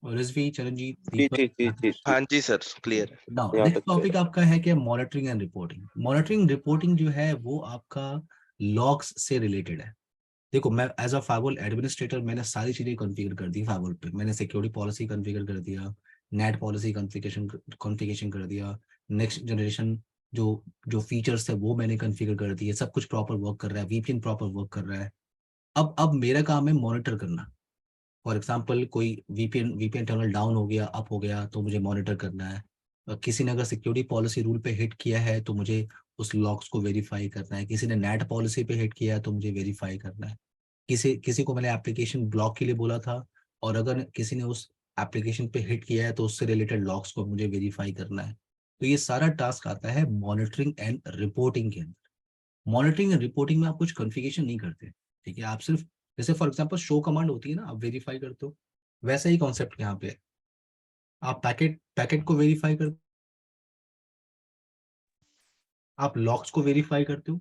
रिजवी, चरणजीत, जी दीपक, जी जी जी राकेश? जी, हाँ जी सर, क्लियर है। नाउ यहाँ नेक्स्ट तक क्लियर टॉपिक आपका है क्या? Monitoring and reporting. Monitoring reporting जो है वो आपका लॉग्स से रिलेटेड है। देखो, मैं एज अ फाइवल एडमिनिस्ट्रेटर मैंने सारी चीजें कॉन्फ़िगर कर दी फाइवल पे। मैंने सिक्योरिटी पॉलिसी कॉन्फ़िगर कर दिया, नेट पॉलिसी कॉन्फ़िगरेशन कर दिया, नेक्स्ट जनरेशन जो जो फीचर्स है वो मैंने कॉन्फ़िगर कर दिए, सब कुछ प्रॉपर वर्क कर रहा है, वीपीएन प्रॉपर वर्क कर रहा है। अब मेरा काम है मॉनिटर करना। फॉर एग्जाम्पल, कोई वीपीएन टनल डाउन हो गया, अप हो गया, तो मुझे मॉनिटर करना है। किसी ने अगर सिक्योरिटी पॉलिसी रूल पे हिट किया है तो मुझे उस लॉग्स को वेरीफाई करना है। किसी ने नेट पॉलिसी पे हिट किया है तो मुझे वेरीफाई करना है। किसी को मैंने एप्लीकेशन ब्लॉक के लिए बोला था, और अगर किसी ने उस एप्लीकेशन पे हिट किया है तो उससे रिलेटेड लॉग्स को मुझे वेरीफाई करना है। तो ये सारा टास्क आता है मॉनिटरिंग एंड रिपोर्टिंग के अंदर। मॉनिटरिंग एंड रिपोर्टिंग में आप कुछ कॉन्फ़िगरेशन नहीं करते, ठीक है? आप सिर्फ, जैसे फॉर एग्जांपल शो कमांड होती है ना, आप वेरीफाई करते हो, वैसा ही कॉन्सेप्ट यहाँ पे है। आप पैकेट को वेरीफाई कर, आप लॉक्स को वेरीफाई करते हो।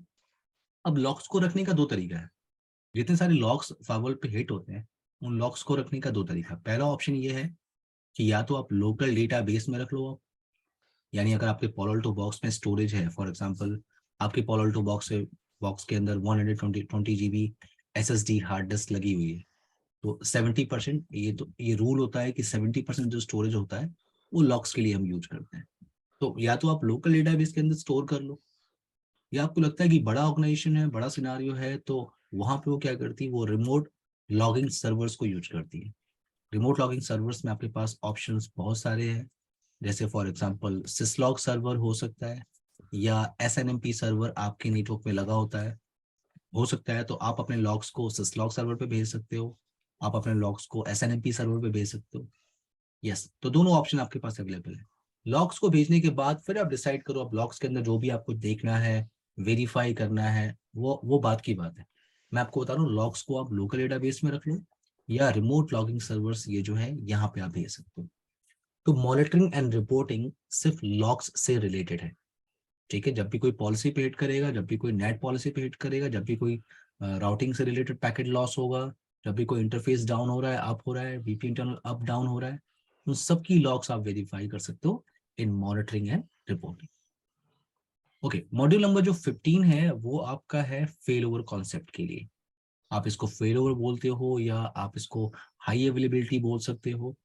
अब लॉक्स को रखने का दो तरीका है। जितने सारे लॉक्स फाइवल पे हिट होते हैं, उन लॉक्स को रखने का दो तरीका। पहला ऑप्शन ये है कि या तो आप लोकल डेटाबेस में रख लो आप, यानी अगर आपके पोलोल्टो बॉक्स में स्टोरेज है, फॉर एग्जांपल आपके पोलोल्टो बॉक्स के अंदर 120 जीबी एसएसडी हार्ड डिस्क लगी हुई है, तो 70%, ये रूल होता है कि 70% जो स्टोरेज होता है वो लॉक्स के लिए हम यूज करते हैं। तो या तो आप लोकल डेटाबेस के अंदर स्टोर कर लो, या आपको लगता है कि बड़ा ऑर्गेनाइजेशन है, बड़ा सिनारियो है, तो वहां पे वो क्या करती है, वो रिमोट लॉगिंग सर्वर्स को यूज करती है। रिमोट लॉगिंग सर्वर्स में आपके पास ऑप्शंस बहुत सारे हैं। जैसे फॉर एग्जांपल सिसलॉग सर्वर हो सकता है, या एसएनएमपी सर्वर आपके नेटवर्क में लगा होता है, हो सकता है। तो आप अपने लॉग्स को सिसलॉग सर्वर पे भेज सकते हो, आप अपने लॉग्स को एसएनएमपी सर्वर पे भेज सकते हो। यस, तो दोनों ऑप्शन आपके पास अवेलेबल है। लॉग्स को भेजने के बाद फिर आप डिसाइड करो, आप लॉग्स के अंदर जो भी आपको देखना है, वेरीफाई करना है, वो बात की बात है। मैं आपको बता रहा हूँ, लॉग्स को आप लोकल डेटाबेस में रख लो, या रिमोट लॉगिंग सर्वर्स ये जो है यहाँ पे आप भेज सकते हो। तो मॉनिटरिंग एंड रिपोर्टिंग सिर्फ लॉग्स से रिलेटेड है, ठीक है? जब भी कोई पॉलिसी पे हिट करेगा, जब भी कोई नेट पॉलिसी पे हिट करेगा, जब भी कोई राउटिंग से रिलेटेड पैकेट लॉस होगा, जब भी कोई इंटरफेस डाउन हो रहा है, अप हो रहा है, वीपीएन टनल अप डाउन हो रहा है, उन सबकी लॉग्स आप वेरीफाई कर सकते हो इन monitoring and reporting. Okay, module number जो 15 है वो आपका है फेल ओवर कॉन्सेप्ट के लिए। आप इसको फेल ओवर बोलते हो, या आप इसको हाई अवेलेबिलिटी बोल सकते हो।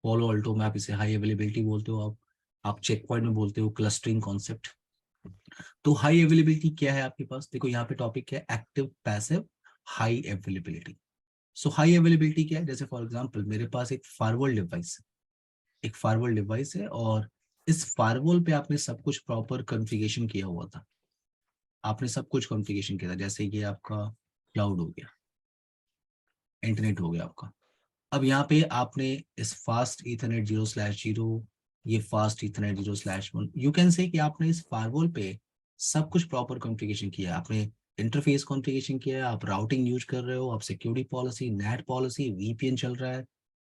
पोलो अल्टो में आप इसे हाई अवेलेबिलिटी बोलते हो, आप चेक पॉइंट में बोलते हो क्लस्टरिंग कॉन्सेप्ट। तो हाई अवेलेबिलिटी क्या है आपके पास? देखो यहाँ पे टॉपिक है एक्टिव पैसिव हाई अवेलेबिलिटी। सो हाई अवेलेबिलिटी क्या है? जैसे फॉर एग्जांपल मेरे पास एक फायरवॉल डिवाइस है, और इस फायरवॉल पे आपने सब कुछ प्रॉपर कॉन्फ़िगरेशन किया हुआ था, आपने सब कुछ कॉन्फ़िगरेशन किया था। जैसे ये आपका क्लाउड हो गया, इंटरनेट हो गया आपका। अब यहाँ पे आपने इस फास्ट इथरनेट 0/0, ये फास्ट इथरनेट 0/1, यू कैन से कि आपने इस फायरवॉल पे सब कुछ प्रॉपर कॉन्फ़िगरेशन किया है। आपने इंटरफेस कॉन्फ़िगरेशन किया है, आप राउटिंग यूज कर रहे हो, आप security policy, net policy, VPN चल रहा है,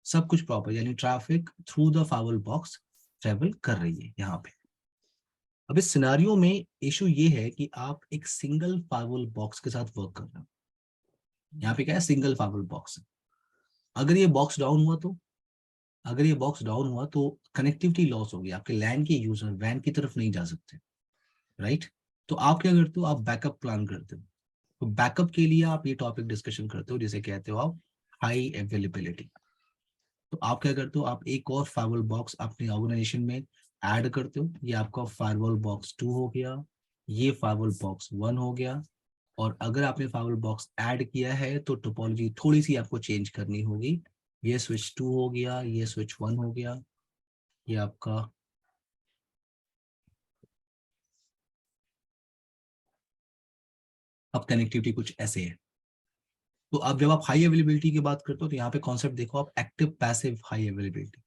सब कुछ प्रॉपर, यानी traffic through the firewall box travel कर रही है यहाँ पे। अब इस सिनारियो में इशू ये है कि आप एक सिंगल फायरवॉल बॉक्स के साथ वर्क कर रहे हो। यहाँ पे क्या है? Single firewall box. अगर ये बॉक्स डाउन हुआ तो, कनेक्टिविटी लॉस होगी, आपके लैन के यूजर वैन की तरफ नहीं जा सकते, राइट? तो आप क्या करते हो? आप बैकअप प्लान करते हो। तो बैकअप के लिए आप ये टॉपिक डिस्कशन करते हो, जिसे कहते हो आप हाई अवेलेबिलिटी। तो आप क्या करते हो? आप एक और फायरवॉल बॉक्स अपने ऑर्गेनाइजेशन में ऐड करते हो। ये आपका फायरवॉल बॉक्स 2 हो गया, ये फायरवॉल बॉक्स 1 हो गया, और अगर आपने फाइल बॉक्स ऐड किया है तो टोपोलॉजी थोड़ी सी आपको चेंज करनी होगी। ये स्विच 2 हो गया, ये स्विच 1 हो गया, ये आपका अब कनेक्टिविटी कुछ ऐसे है। तो अब जब आप हाई अवेलेबिलिटी की बात करते हो तो यहाँ पे कॉन्सेप्ट देखो आप, active passive high availability.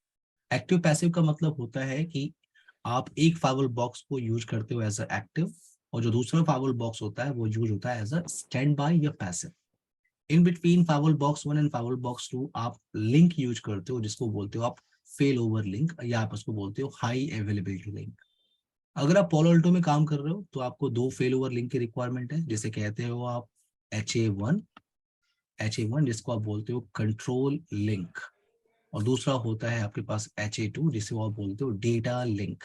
Active passive का मतलब होता है कि आप एक फाइल बॉक्स को यूज करते हो एज अ एक्टिव, और जो दूसरा फाइल बॉक्स होता है वो यूज होता है एज अ स्टैंड बाय या passive. In between file box 1 and file box 2 आप लिंक यूज करते हो जिसको बोलते हो आप फेल ओवर लिंक, या आप उसको बोलते हो हाई अवेलेबिलिटी लिंक। अगर आप पोलो अल्टो में काम कर रहे हो तो आपको 2 फेल ओवर लिंक की रिक्वायरमेंट है, जिसे कहते हो आप HA1 जिसको आप बोलते हो कंट्रोल लिंक, और दूसरा होता है आपके पास HA2 जिसे आप बोलते हो डेटा लिंक।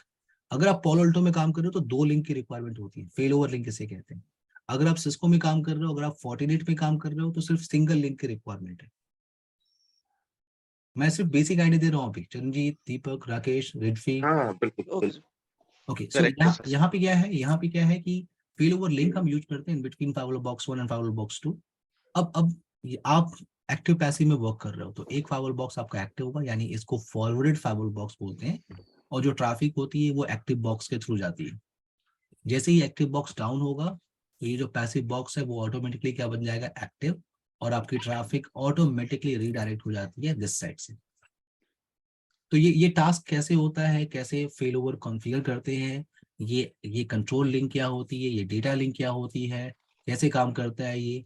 अगर आप पोलो अल्टो में काम कर रहे हो तो 2 लिंक की रिक्वायरमेंट होती है, फेल ओवर लिंक इसे कहते हैं। अगर आप सिस्को में काम कर रहे हो, अगर आप फोर्टिनेट में काम कर रहे हो तो सिर्फ सिंगल लिंक की रिक्वायरमेंट है। मैं सिर्फ बेसिक आइडिया दे रहा हूँ अभी। चरणजीत, दीपक, राकेश, रिजवी। हाँ बिल्कुल ओके बिल्कुल। ओके, सो करेक्ट है सर। यहाँ पे क्या है कि फेल ओवर लिंक हम यूज करते हैं in between file box 1 and file box 2। अब आप एक्टिव पैसिव में वर्क कर रहे हो तो एक फाइल बॉक्स आपका एक्टिव होगा, यानी इसको फॉरवर्डेड फाइल बॉक्स बोलते हैं, और जो ट्रैफिक होती है वो एक्टिव बॉक्स के थ्रू जाती है। जैसे ही एक्टिव बॉक्स डाउन होगा तो ये जो पैसिव बॉक्स है वो ऑटोमेटिकली क्या बन जाएगा, एक्टिव, और आपकी ट्रैफिक ऑटोमेटिकली रीडायरेक्ट हो जाती है दिस साइड से। तो ये टास्क कैसे होता है, कैसे फेल ओवर कॉन्फ़िगर करते हैं, ये कंट्रोल लिंक क्या होती है, ये डेटा लिंक क्या होती है, कैसे काम करता है, ये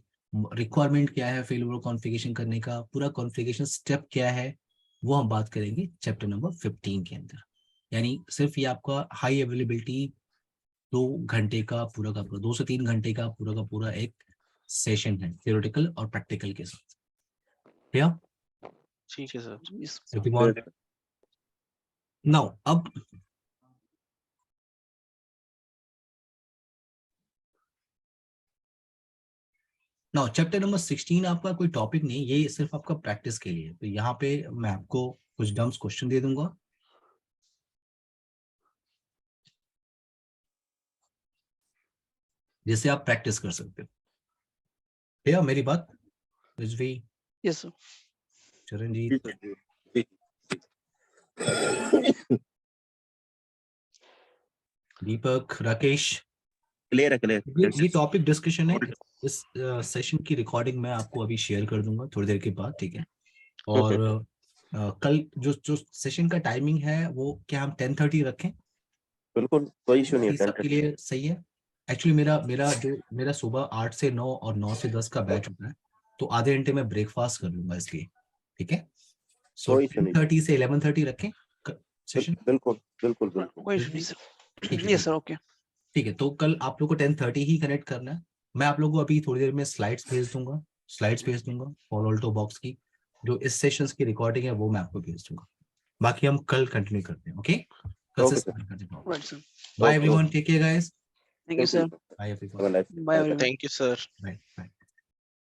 रिक्वायरमेंट क्या है फेल ओवर कॉन्फ़िगरेशन करने का, पूरा कॉन्फ़िगरेशन स्टेप क्या है, वो हम बात करेंगे चैप्टर नंबर 15 के अंदर। यानी सिर्फ ये आपका हाई अवेलेबिलिटी 2 घंटे का पूरा 2 से 3 घंटे का पूरा एक सेशन है, थियोरेटिकल और प्रैक्टिकल के साथ। क्या ठीक है सर। नाउ अब नाउ चैप्टर नंबर 16 आपका कोई टॉपिक नहीं, ये सिर्फ आपका प्रैक्टिस के लिए। तो यहाँ पे मैं आपको कुछ डम्स क्वेश्चन दे दूंगा, जिससे आप प्रैक्टिस कर सकते हो। भैया मेरी बात, रिजवी, यस सर। चरणजीत, दीपक, राकेश, क्लियर है क्लियर। ये टॉपिक डिस्कशन है। इस सेशन की रिकॉर्डिंग मैं आपको अभी शेयर कर दूंगा थोड़ी देर के बाद, ठीक है। और कल जो सेशन का टाइमिंग है वो क्या हम 10:30 रखें? बिल्कुल कोई इशू नहीं है। सबके लिए सही है। एक्चुअली मेरा सुबह 8 से 9 और 9 से 10 का बैच होता है, तो आधे घंटे में ब्रेकफास्ट कर लूंगा इसलिए, ठीक है। सो 10:30 से 11:30 रखें सेशन। बिल्कुल बिल्कुल बिल्कुल। कोई इशू नहीं सर। ठीक है यस सर, ओके। ठीक है, तो कल आप लोग को 10:30 ही कनेक्ट करना है। मैं आप लोगों को अभी थोड़ी देर में स्लाइड्स भेज दूंगा पोलो अल्टो बॉक्स की, जो इस सेशंस की रिकॉर्डिंग है वो मैं आपको भेज दूंगा। बाकी हम कल कंटिन्यू करते हैं, ओके। कल से स्टार्ट करते हैं। Right sir. Bye everyone, take care guys. Thank you sir. Bye everyone. Bye everyone. Thank you sir. Bye.